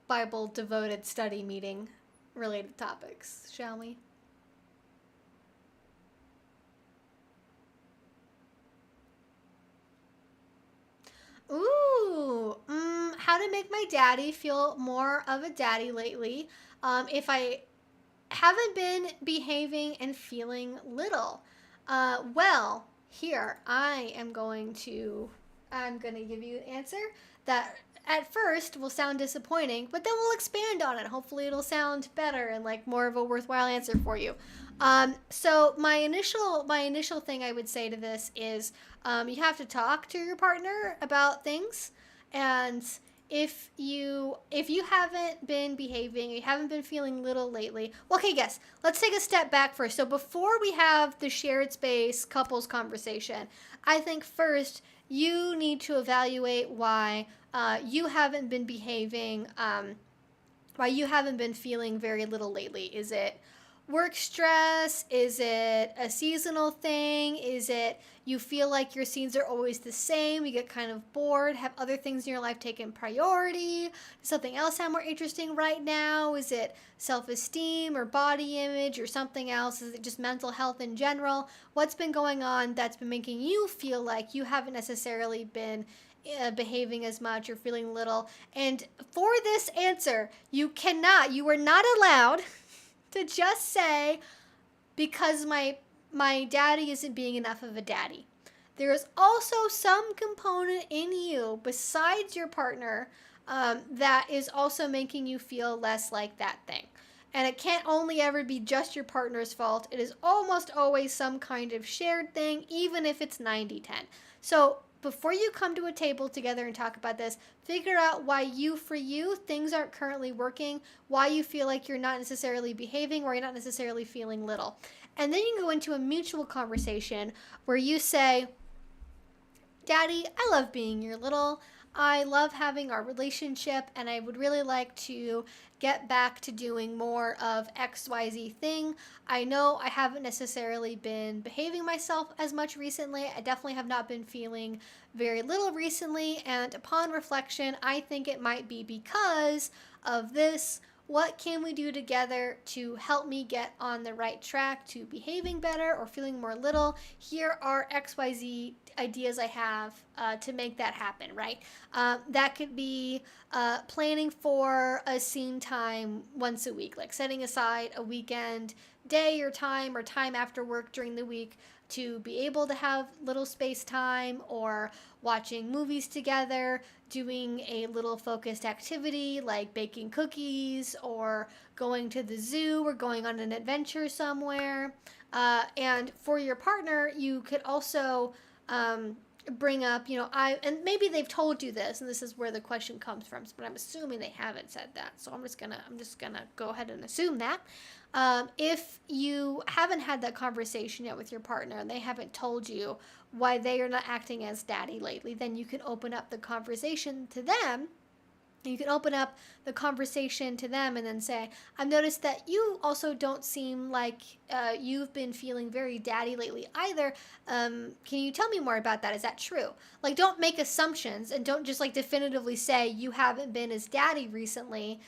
Bible devoted study meeting related topics, shall we? Ooh, how to make my daddy feel more of a daddy lately. If I haven't been behaving and feeling little. Well, here I'm going to give you an answer that at first will sound disappointing, but then we'll expand on it. Hopefully it'll sound better and like more of a worthwhile answer for you. So my initial thing I would say to this is you have to talk to your partner about things, and if you haven't been behaving, you haven't been feeling little lately. Well, okay, guess. Let's take a step back first. So before we have the shared space couples conversation, I think first you need to evaluate why you haven't been behaving, why you haven't been feeling very little lately. Is it work stress? Is it a seasonal thing? Is it you feel like your scenes are always the same? You get kind of bored? Have other things in your life taken priority? Does something else sound more interesting right now? Is it self-esteem or body image or something else? Is it just mental health in general? What's been going on that's been making you feel like you haven't necessarily been behaving as much or feeling little? And for this answer, you are not allowed to just say, because my daddy isn't being enough of a daddy. There is also some component in you besides your partner that is also making you feel less like that thing. And it can't only ever be just your partner's fault. It is almost always some kind of shared thing, even if it's 90-10. So before you come to a table together and talk about this, figure out why for you, things aren't currently working, why you feel like you're not necessarily behaving, or you're not necessarily feeling little. And then you can go into a mutual conversation where you say, Daddy, I love being your little. I love having our relationship, and I would really like to get back to doing more of XYZ thing. I know I haven't necessarily been behaving myself as much recently. I definitely have not been feeling very little recently, and upon reflection, I think it might be because of this. What can we do together to help me get on the right track to behaving better or feeling more little? Here are XYZ ideas I have to make that happen, right? That could be planning for a scene time once a week, like setting aside a weekend day or time after work during the week to be able to have little space time, or watching movies together, doing a little focused activity like baking cookies or going to the zoo or going on an adventure somewhere. And for your partner, you could also bring up, and maybe they've told you this, and this is where the question comes from, but I'm assuming they haven't said that, so I'm just gonna go ahead and assume that. If you haven't had that conversation yet with your partner and they haven't told you why they are not acting as daddy lately, then you can open up the conversation to them. You can open up the conversation to them and then say, I've noticed that you also don't seem like you've been feeling very daddy lately either. Can you tell me more about that? Is that true? Like, don't make assumptions and don't just like definitively say you haven't been as daddy recently,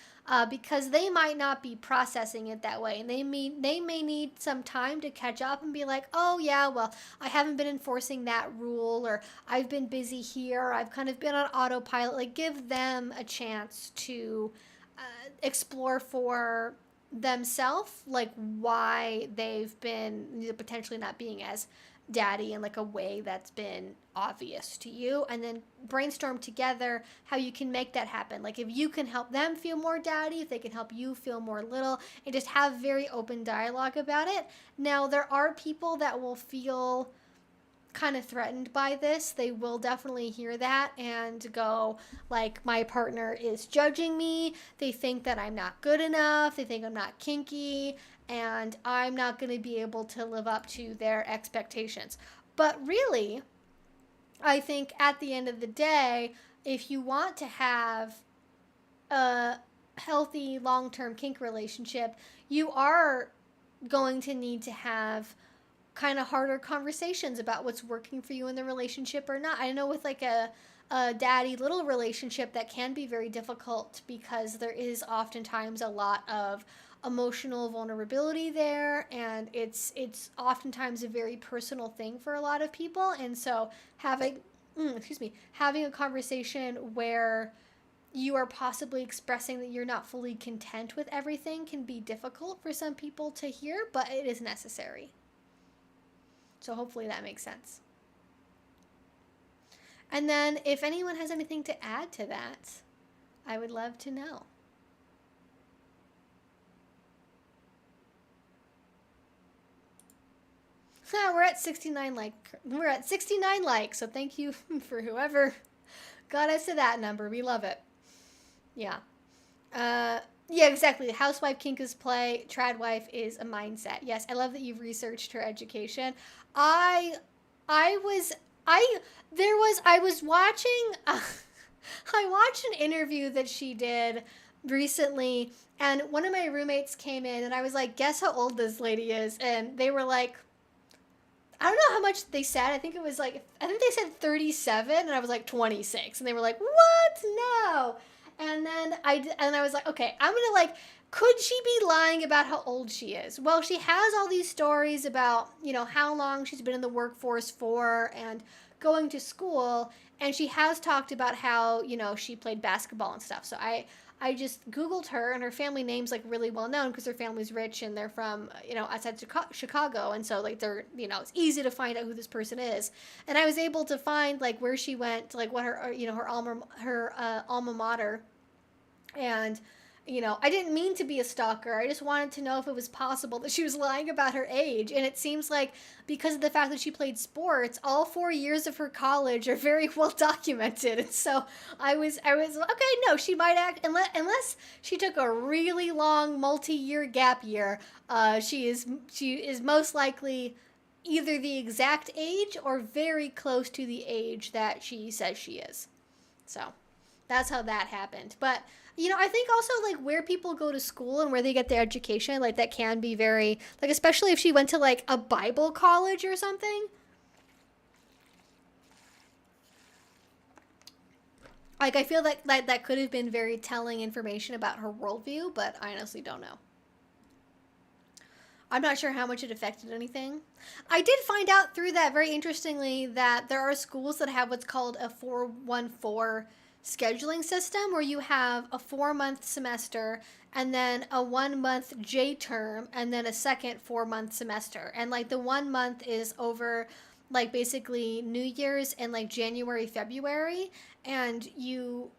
because they might not be processing it that way. And they may need some time to catch up and be like, oh yeah, well, I haven't been enforcing that rule, or I've been busy here, or I've kind of been on autopilot. Like, give them a chance to explore for themselves, like why they've been potentially not being as daddy in like a way that's been obvious to you, and then brainstorm together how you can make that happen. Like, if you can help them feel more daddy, if they can help you feel more little, and just have very open dialogue about it. Now, there are people that will feel kind of threatened by this. They will definitely hear that and go like, my partner is judging me, they think that I'm not good enough, they think I'm not kinky, and I'm not going to be able to live up to their expectations. But really, I think at the end of the day, if you want to have a healthy long-term kink relationship, you are going to need to have kind of harder conversations about what's working for you in the relationship or not. I know with like a daddy little relationship, that can be very difficult because there is oftentimes a lot of emotional vulnerability there, and it's oftentimes a very personal thing for a lot of people. And so having excuse me, having a conversation where you are possibly expressing that you're not fully content with everything can be difficult for some people to hear, but it is necessary. So hopefully that makes sense. And then if anyone has anything to add to that, I would love to know. We're at 69 likes, so thank you for whoever got us to that number. We love it. Yeah. Yeah, exactly. Housewife kink is play. Tradwife is a mindset. Yes, I love that you've researched her education. I was watching. I watched an interview that she did recently, and one of my roommates came in, and I was like, "Guess how old this lady is?" And they were like, I don't know how much they said. I think they said 37, and I was like 26, and they were like, "What? No." And then I was like, "Okay, I'm gonna like, could she be lying about how old she is?" Well, she has all these stories about, how long she's been in the workforce for and going to school, and she has talked about how, she played basketball and stuff. So I just Googled her, and her family name's like really well known because her family's rich and they're from, outside Chicago. And so like they're, it's easy to find out who this person is. And I was able to find like where she went, like what her, her alma mater. And, I didn't mean to be a stalker. I just wanted to know if it was possible that she was lying about her age. And it seems like because of the fact that she played sports, all 4 years of her college are very well documented. And so I was okay, no, she might act, unless she took a really long multi-year gap year, she is most likely either the exact age or very close to the age that she says she is. So that's how that happened. But I think also like where people go to school and where they get their education, like that can be very, like, especially if she went to like a Bible college or something. Like I feel like that could have been very telling information about her worldview, but I honestly don't know. I'm not sure how much it affected anything. I did find out through that, very interestingly, that there are schools that have what's called a 414 scheduling system, where you have a 4-month semester and then a 1-month J term and then a second 4-month semester. And like the 1 month is over like basically New Year's and like January, February, and you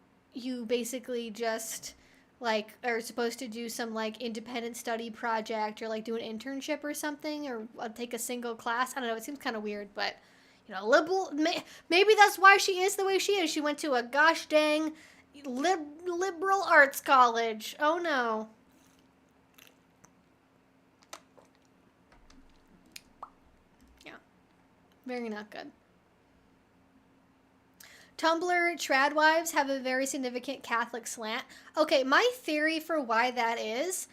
basically just like are supposed to do some like independent study project or like do an internship or something, or take a single class. I don't know, it seems kind of weird, but liberal, maybe that's why she is the way she is. She went to a gosh dang liberal arts college. Oh no. Yeah. Very not good. Tumblr Tradwives have a very significant Catholic slant. Okay, my theory for why that is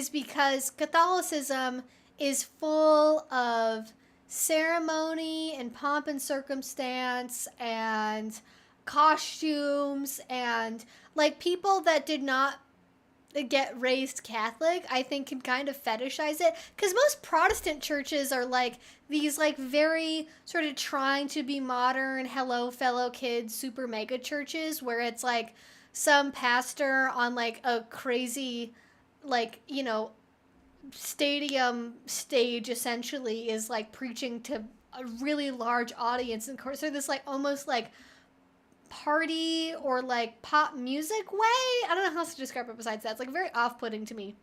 because Catholicism is full of ceremony and pomp and circumstance and costumes, and like people that did not get raised Catholic, I think, can kind of fetishize it, because most Protestant churches are like these like very sort of trying to be modern, hello fellow kids, super mega churches, where it's like some pastor on like a crazy like stadium stage essentially is like preaching to a really large audience, and of course they're this like almost like party or like pop music way. I don't know how else to describe it besides that. It's like very off-putting to me.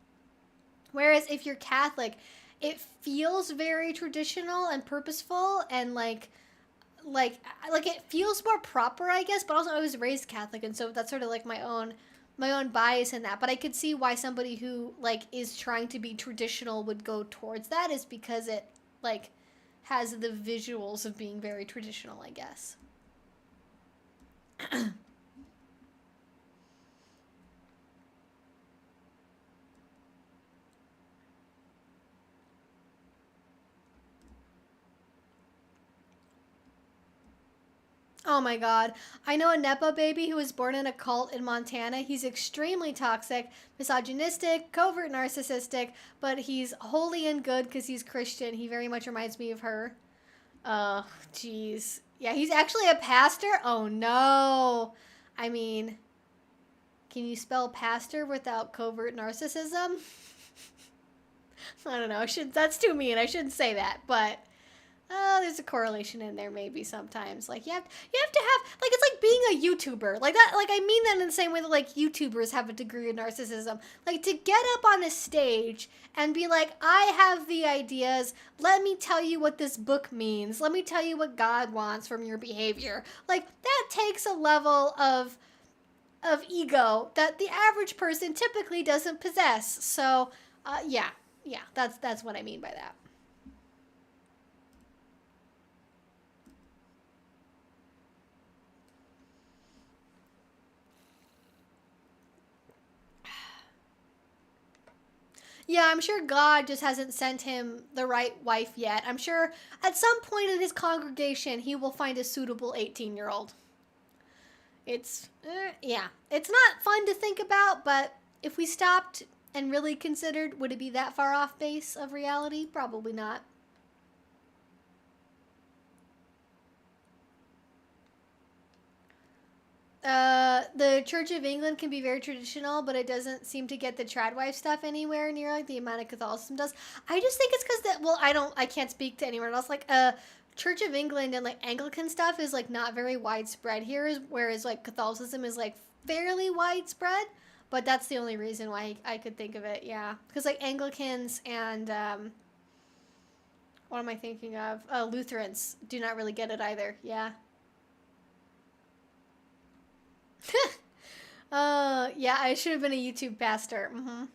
Whereas if you're Catholic, it feels very traditional and purposeful, and like it feels more proper, I guess. But also I was raised Catholic, and so that's sort of like my own bias in that. But I could see why somebody who like is trying to be traditional would go towards that, is because it like has the visuals of being very traditional, I guess. Oh my god. I know a Nepo baby who was born in a cult in Montana. He's extremely toxic, misogynistic, covert narcissistic, but he's holy and good because he's Christian. He very much reminds me of her. Oh, jeez. Yeah, he's actually a pastor? Oh no. I mean, can you spell pastor without covert narcissism? I don't know. That's too mean. I shouldn't say that, but there's a correlation in there maybe sometimes. Like you have to have like it's like being a YouTuber. Like that like I mean that in the same way that like YouTubers have a degree of narcissism. Like to get up on a stage and be like, "I have the ideas. Let me tell you what this book means. Let me tell you what God wants from your behavior." Like that takes a level of ego that the average person typically doesn't possess. So, yeah. Yeah, that's what I mean by that. Yeah, I'm sure God just hasn't sent him the right wife yet. I'm sure at some point in his congregation he will find a suitable 18-year-old. Yeah. It's not fun to think about, but if we stopped and really considered, would it be that far off base of reality? Probably not. The Church of England can be very traditional, but it doesn't seem to get the Tradwives stuff anywhere near like the amount of Catholicism does. I just think it's because that. Well, I can't speak to anyone else. Like, Church of England and like Anglican stuff is like not very widespread here, whereas like Catholicism is like fairly widespread. But that's the only reason why I could think of it. Yeah, because like Anglicans and what am I thinking of? Lutherans do not really get it either. Yeah. Yeah, I should have been a YouTube pastor. Mm-hmm.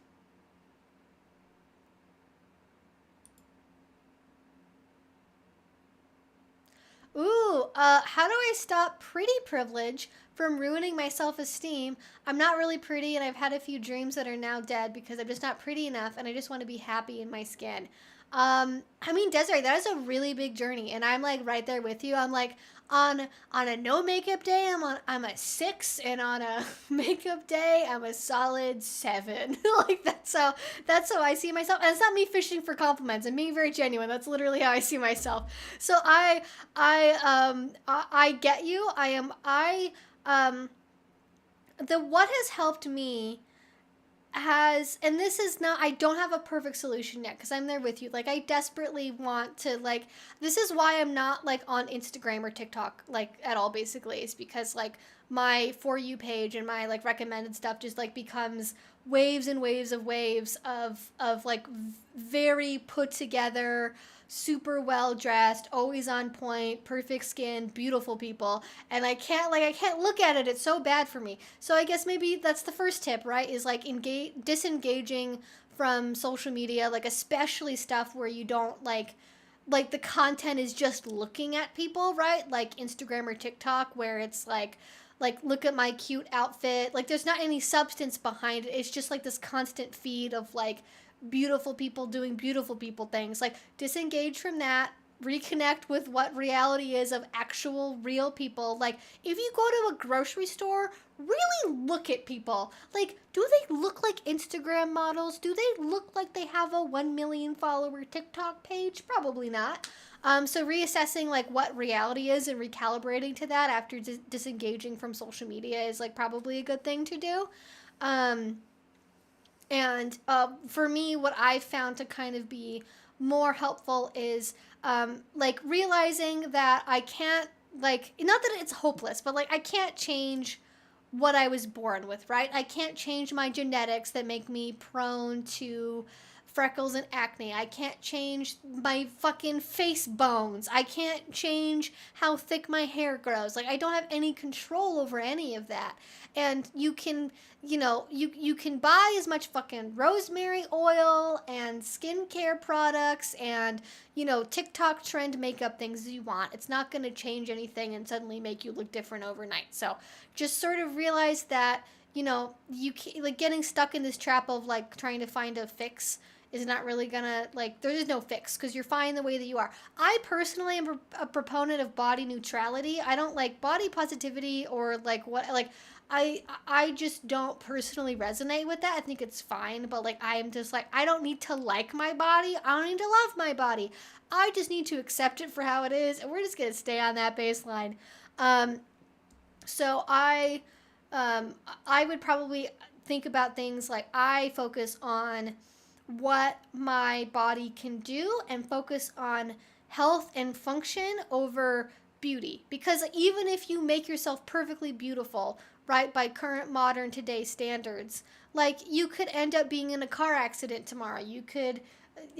Ooh, how do I stop pretty privilege from ruining my self-esteem? I'm not really pretty, and I've had a few dreams that are now dead because I'm just not pretty enough, and I just want to be happy in my skin. I mean, Desiree, that is a really big journey, and I'm like right there with you. I'm like on a no makeup day, I'm a 6, and on a makeup day, I'm a solid 7. Like that's how I see myself, and it's not me fishing for compliments. I'm being very genuine. That's literally how I see myself. So I get you. Um the what has helped me has, and this is not, I don't have a perfect solution yet because I'm there with you. Like I desperately want to, like, this is why I'm not like on Instagram or TikTok like at all, basically, is because like my For You page and my like recommended stuff just like becomes waves and waves of like very put together, super well dressed, always on point, perfect skin, beautiful people, and I can't look at it. It's so bad for me. So I guess maybe that's the first tip, right? Is like disengaging from social media, like especially stuff where you don't like the content is just looking at people, right? Like Instagram or TikTok, where it's like look at my cute outfit. Like there's not any substance behind it. It's just like this constant feed of like beautiful people doing beautiful people things. Like disengage from that, reconnect with what reality is of actual real people. Like if you go to a grocery store, really look at people. Like, do they look like Instagram models? Do they look like they have a 1 million follower TikTok page? Probably not. So reassessing like what reality is and recalibrating to that after disengaging from social media is like probably a good thing to do. Um, and for me, what I've found to kind of be more helpful is like realizing that I can't, like, not that it's hopeless, but like I can't change what I was born with, right? I can't change my genetics that make me prone to freckles and acne. I can't change my fucking face bones. I can't change how thick my hair grows. Like I don't have any control over any of that. And you can, you can buy as much fucking rosemary oil and skincare products and, TikTok trend makeup things as you want. It's not going to change anything and suddenly make you look different overnight. So just sort of realize that, you like getting stuck in this trap of like trying to find a fix is not really gonna, like, there is no fix because you're fine the way that you are. I personally am a proponent of body neutrality. I don't like body positivity or like what, like, I just don't personally resonate with that. I think it's fine, but like I'm just like I don't need to like my body. I don't need to love my body. I just need to accept it for how it is, and we're just gonna stay on that baseline. Um, so I would probably think about things like I focus on what my body can do and focus on health and function over beauty. Because even if you make yourself perfectly beautiful, right, by current modern today standards, like you could end up being in a car accident tomorrow. You could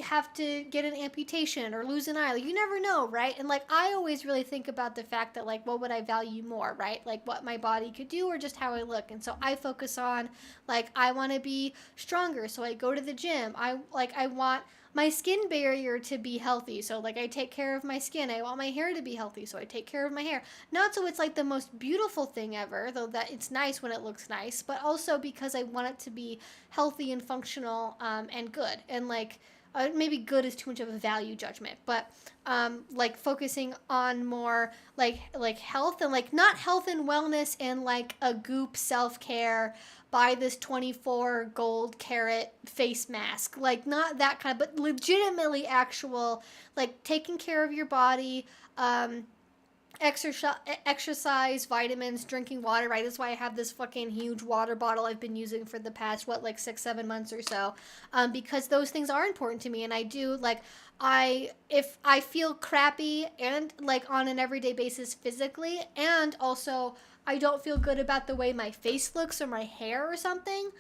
have to get an amputation or lose an eye. Like, you never know, right? And like I always really think about the fact that like what would I value more, right? Like what my body could do or just how I look. And so I focus on like I want to be stronger, so I go to the gym. I want my skin barrier to be healthy, so like I take care of my skin. I want my hair to be healthy, so I take care of my hair. Not so it's like the most beautiful thing ever, though that it's nice when it looks nice, but also because I want it to be healthy and functional, and good. And like maybe good is too much of a value judgment, but like focusing on more like health, and like not health and wellness and like a goop self-care, buy this 24 gold carat face mask, like not that kind of, but legitimately actual like taking care of your body, exercise, vitamins, drinking water, right? That's why I have this fucking huge water bottle I've been using for the past, what, like 6-7 months or so, because those things are important to me. And I do, like, if I feel crappy and, like, on an everyday basis physically, and also I don't feel good about the way my face looks or my hair or something,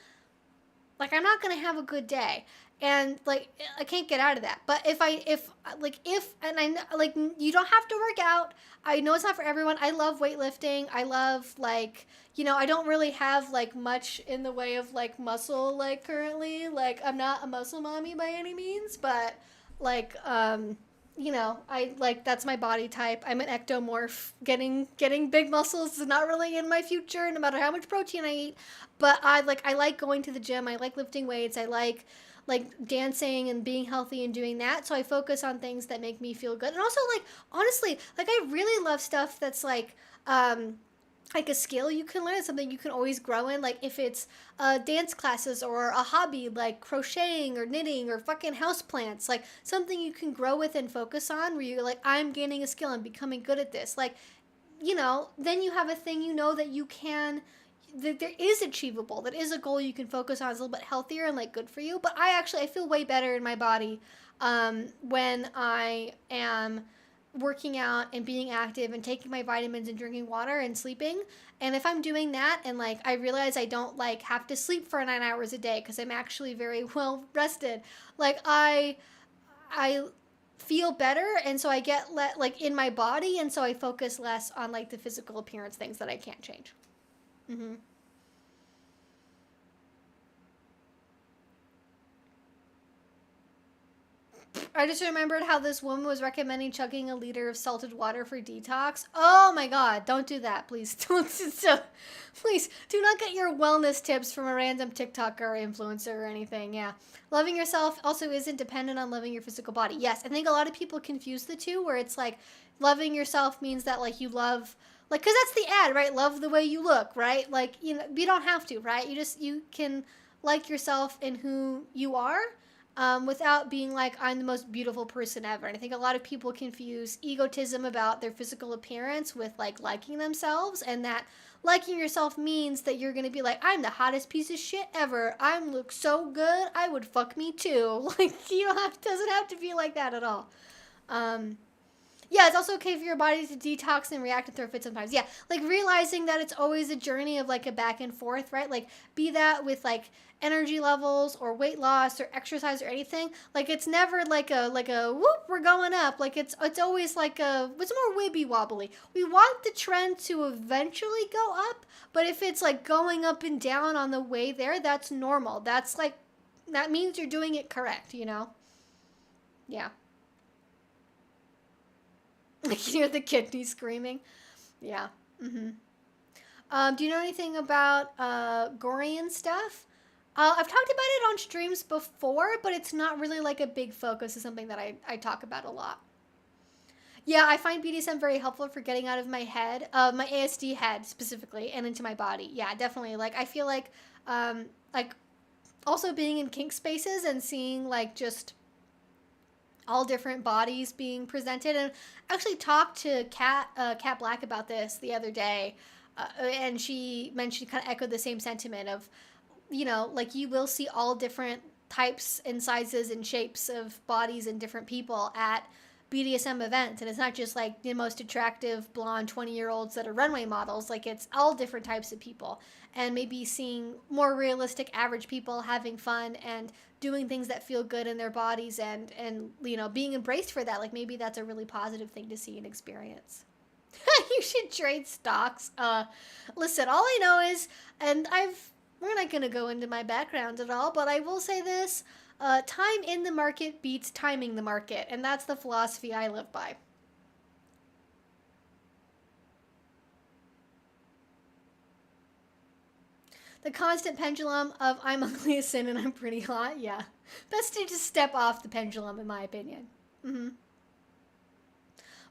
like I'm not gonna have a good day. And like I can't get out of that. But if and I like you don't have to work out. I know it's not for everyone. I love weightlifting. I love like, I don't really have like much in the way of like muscle like currently. Like I'm not a muscle mommy by any means, but like I like that's my body type. I'm an ectomorph. Getting big muscles is not really in my future, no matter how much protein I eat. But I like going to the gym. I like lifting weights. I like dancing and being healthy and doing that. So I focus on things that make me feel good. And also like honestly, like I really love stuff that's like a skill you can learn, something you can always grow in. Like if it's dance classes or a hobby like crocheting or knitting or fucking houseplants, like something you can grow with and focus on where you're like, I'm gaining a skill and becoming good at this. Like, then you have a thing that you can, that there is achievable, that is a goal you can focus on, is a little bit healthier and like good for you. But I feel way better in my body when I am working out and being active and taking my vitamins and drinking water and sleeping. And if I'm doing that and like I realize I don't like have to sleep for 9 hours a day because I'm actually very well rested, like I feel better, and so I get like in my body, and so I focus less on like the physical appearance things that I can't change. Mm-hmm. I just remembered how this woman was recommending chugging a liter of salted water for detox. Oh my god, don't do that, please. Don't so, please do not get your wellness tips from a random TikToker or influencer or anything. Yeah. Loving yourself also isn't dependent on loving your physical body. Yes, I think a lot of people confuse the two, where it's like loving yourself means that like you love, like, cuz that's the ad, right? Love the way you look, right? Like, you don't have to, right? You can like yourself and who you are, without being like, I'm the most beautiful person ever. And I think a lot of people confuse egotism about their physical appearance with like liking themselves, and that liking yourself means that you're gonna be like, I'm the hottest piece of shit ever. I look so good. I would fuck me too. Like, doesn't have to be like that at all. Um, yeah, it's also okay for your body to detox and react and throw fits sometimes. Yeah, like realizing that it's always a journey of like a back and forth, right? Like be that with like energy levels or weight loss or exercise or anything. Like it's never like a whoop, we're going up. Like it's always like it's more wibby wobbly. We want the trend to eventually go up, but if it's like going up and down on the way there, that's normal. That's like, that means you're doing it correct, Yeah. You hear the kidney screaming. Yeah. Mm-hmm. Do you know anything about Gorian stuff? I've talked about it on streams before, but it's not really like a big focus. It's something that I talk about a lot. Yeah, I find BDSM very helpful for getting out of my head, my ASD head specifically, and into my body. Yeah, definitely. Like, I feel like also being in kink spaces and seeing like just all different bodies being presented. And I actually talked to Kat Black about this the other day, and she mentioned, kind of echoed the same sentiment of, like you will see all different types and sizes and shapes of bodies and different people at BDSM events. And it's not just like the most attractive blonde 20-year-olds that are runway models. Like it's all different types of people. And maybe seeing more realistic average people having fun and doing things that feel good in their bodies and being embraced for that. Like maybe that's a really positive thing to see and experience. You should trade stocks. Listen, all I know is, and we're not going to go into my background at all, but I will say this. Time in the market beats timing the market, and that's the philosophy I live by. The constant pendulum of I'm ugly as sin and I'm pretty hot. Yeah. Best to just step off the pendulum, in my opinion. Mm-hmm.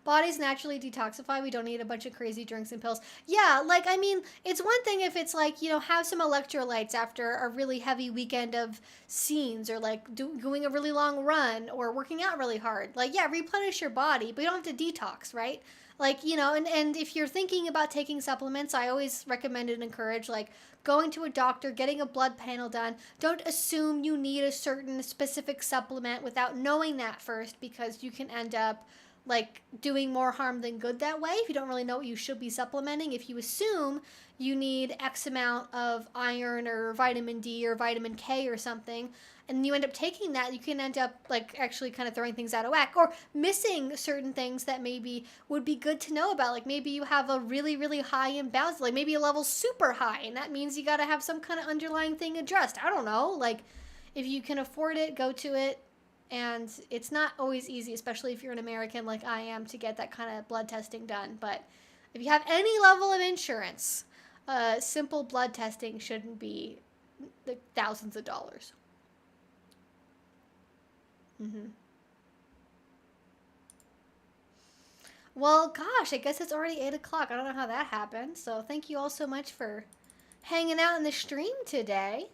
Bodies naturally detoxify. We don't need a bunch of crazy drinks and pills. Yeah, like, I mean, it's one thing if it's like, have some electrolytes after a really heavy weekend of scenes, or like doing a really long run or working out really hard. Like, yeah, replenish your body, but you don't have to detox, right? Like, and if you're thinking about taking supplements, I always recommend and encourage, like, going to a doctor, getting a blood panel done. Don't assume you need a certain specific supplement without knowing that first, because you can end up like doing more harm than good that way if you don't really know what you should be supplementing. If you assume you need X amount of iron or vitamin D or vitamin K or something, and you end up taking that, you can end up like actually kind of throwing things out of whack or missing certain things that maybe would be good to know about. Like maybe you have a really, really high imbalance, like maybe a level super high, and that means you got to have some kind of underlying thing addressed. I don't know. Like if you can afford it, go to it. And it's not always easy, especially if you're an American like I am, to get that kind of blood testing done. But if you have any level of insurance, simple blood testing shouldn't be the thousands of dollars. Mm-hmm. Well, gosh, I guess it's already 8 o'clock. I don't know how that happened. So thank you all so much for hanging out in the stream today.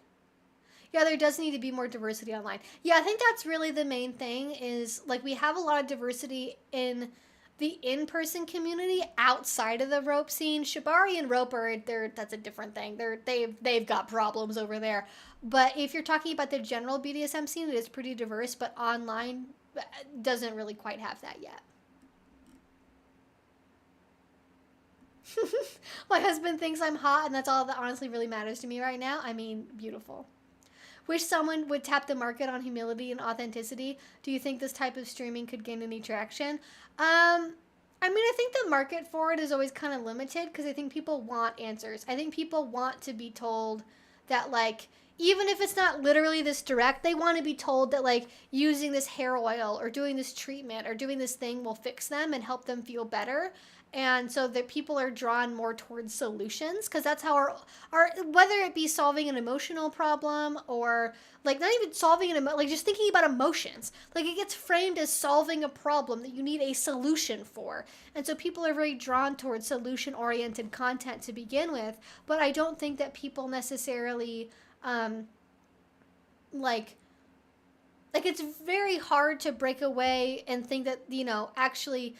Yeah, there does need to be more diversity online. Yeah, I think that's really the main thing, is like we have a lot of diversity in the in-person community outside of the rope scene. Shibari and rope are that's a different thing. They've got problems over there. But if you're talking about the general BDSM scene, it is pretty diverse, but online doesn't really quite have that yet. My husband thinks I'm hot, and that's all that honestly really matters to me right now. I mean, beautiful. Wish someone would tap the market on humility and authenticity. Do you think this type of streaming could gain any traction? I mean, I think the market for it is always kind of limited, because I think people want answers. I think people want to be told that, like, even if it's not literally this direct, they want to be told that, like, using this hair oil or doing this treatment or doing this thing will fix them and help them feel better. And so that people are drawn more towards solutions, because that's how our whether it be solving an emotional problem, or like not even solving like just thinking about emotions, like it gets framed as solving a problem that you need a solution for. And so people are very drawn towards solution oriented content to begin with. But I don't think that people necessarily like it's very hard to break away and think that actually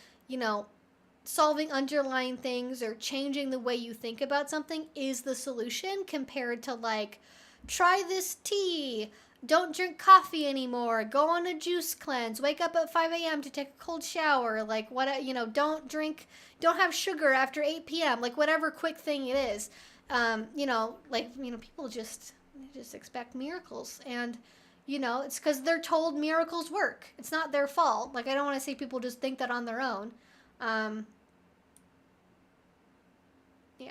solving underlying things or changing the way you think about something is the solution, compared to like, try this tea, don't drink coffee anymore, go on a juice cleanse, wake up at 5 a.m. to take a cold shower, like what, don't have sugar after 8 p.m., like whatever quick thing it is. People just expect miracles, and it's because they're told miracles work. It's not their fault. Like, I don't want to say people just think that on their own. Yeah.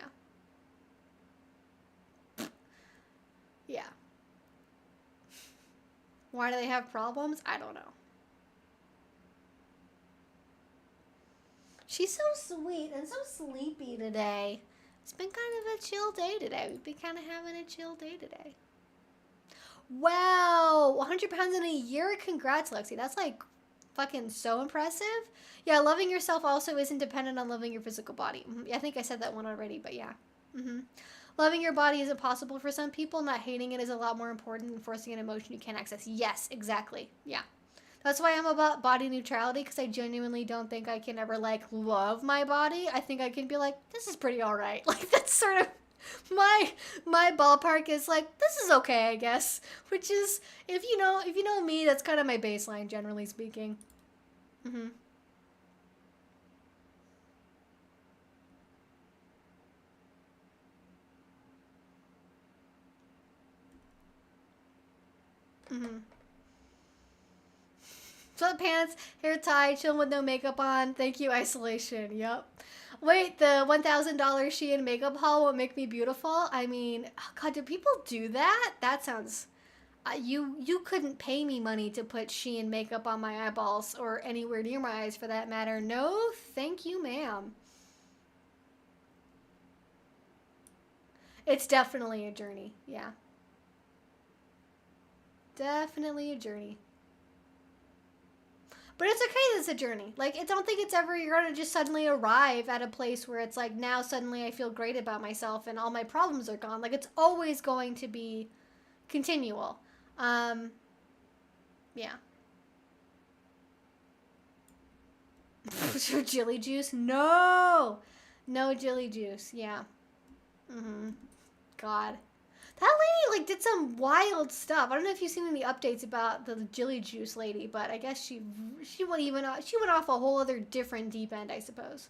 Yeah. Why do they have problems? I don't know. She's so sweet and so sleepy today. It's been kind of a chill day today. We've been kind of having a chill day today. Wow, 100 pounds in a year? Congrats, Lexi. That's like fucking so impressive. Yeah, loving yourself also isn't dependent on loving your physical body. I think I said that one already, but yeah. Loving your body isn't possible for some people. Not hating it is a lot more important than forcing an emotion you can't access. Yes, exactly. Yeah. That's why I'm about body neutrality, because I genuinely don't think I can ever, like, love my body. I think I can be like, this is pretty all right. Like, that's sort of my ballpark is like, this is okay, I guess. Which is, if you know me, that's kind of my baseline, generally speaking. Sweatpants, hair tied, chilling with no makeup on. Thank you, isolation. Yep. Wait, the $1,000 Shein makeup haul won't make me beautiful? I mean, oh God, do people do that? That sounds... you couldn't pay me money to put Shein makeup on my eyeballs or anywhere near my eyes for that matter. No, thank you, ma'am. It's definitely a journey. Yeah. Definitely a journey. But it's okay that it's a journey. Like, I don't think it's ever, you're going to just suddenly arrive at a place where it's like, now suddenly I feel great about myself and all my problems are gone. Like, it's always going to be continual. Yeah. Jilly juice? No! No jilly juice. Yeah. God. That lady, like, did some wild stuff. I don't know if you've seen any updates about the Jilly Juice lady, but I guess she went off a whole other different deep end, I suppose.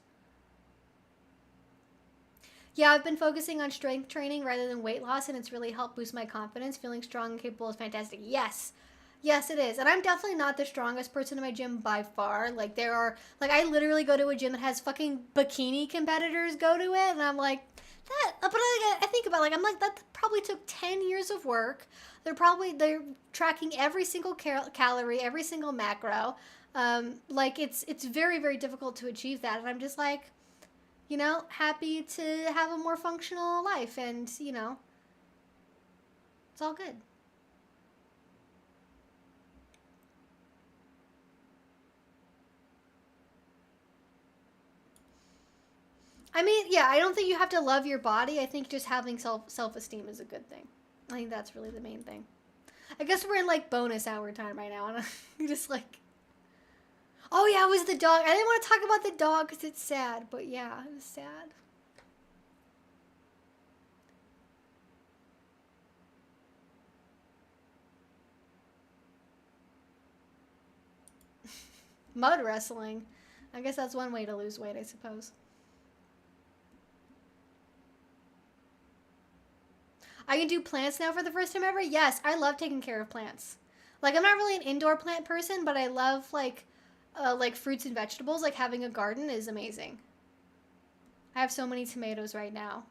Yeah, I've been focusing on strength training rather than weight loss, and it's really helped boost my confidence. Feeling strong and capable is fantastic. Yes. Yes, it is. And I'm definitely not the strongest person in my gym by far. Like, I literally go to a gym that has fucking bikini competitors go to it, and I'm like, but I think about, like, I'm like, that probably took 10 years of work. They're tracking every single calorie, every single macro. Like, it's very, very difficult to achieve that. And I'm just like, happy to have a more functional life. And, it's all good. I mean, yeah, I don't think you have to love your body. I think just having self-esteem is a good thing. I think that's really the main thing. I guess we're in, like, bonus hour time right now. And I'm just like... Oh, yeah, it was the dog. I didn't want to talk about the dog because it's sad. But, yeah, it was sad. Mud wrestling. I guess that's one way to lose weight, I suppose. I can do plants now for the first time ever? Yes, I love taking care of plants. Like, I'm not really an indoor plant person, but I love, like fruits and vegetables. Like, having a garden is amazing. I have so many tomatoes right now.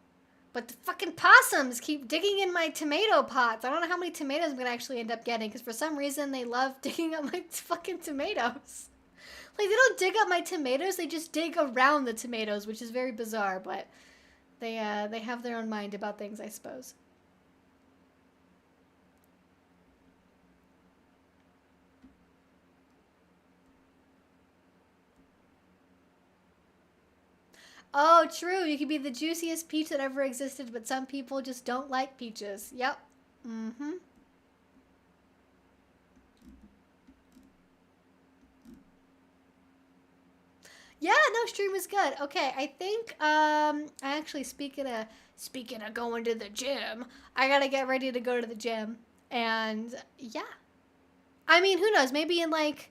But the fucking possums keep digging in my tomato pots. I don't know how many tomatoes I'm going to actually end up getting, because for some reason they love digging up my fucking tomatoes. Like, they don't dig up my tomatoes, they just dig around the tomatoes, which is very bizarre, but they have their own mind about things, I suppose. Oh, true. You could be the juiciest peach that ever existed, but some people just don't like peaches. Yep. Mm-hmm. Yeah, no, stream was good. Okay, I think I actually speaking of going to the gym, I gotta get ready to go to the gym. And yeah. I mean, who knows? Maybe in like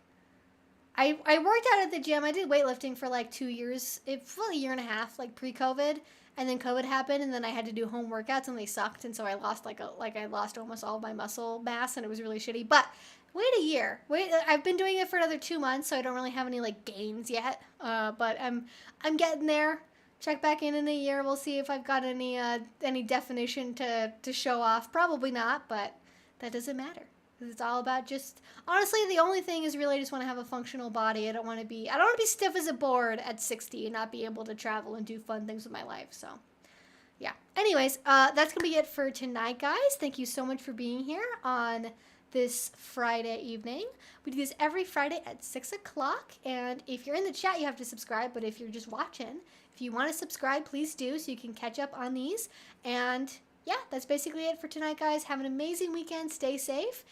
I worked out at the gym. I did weightlifting for like 2 years, for a year and a half, like pre-COVID, and then COVID happened, and then I had to do home workouts, and they sucked, and so I lost I lost almost all of my muscle mass, and it was really shitty. But wait a year. I've been doing it for another 2 months, so I don't really have any like gains yet. But I'm getting there. Check back in a year. We'll see if I've got any definition to show off. Probably not, but that doesn't matter. It's all about just, honestly, the only thing is really I just want to have a functional body. I don't want to be stiff as a board at 60 and not be able to travel and do fun things with my life. So, yeah. Anyways, that's going to be it for tonight, guys. Thank you so much for being here on this Friday evening. We do this every Friday at 6 o'clock. And if you're in the chat, you have to subscribe. But if you're just watching, if you want to subscribe, please do so you can catch up on these. And yeah, that's basically it for tonight, guys. Have an amazing weekend. Stay safe.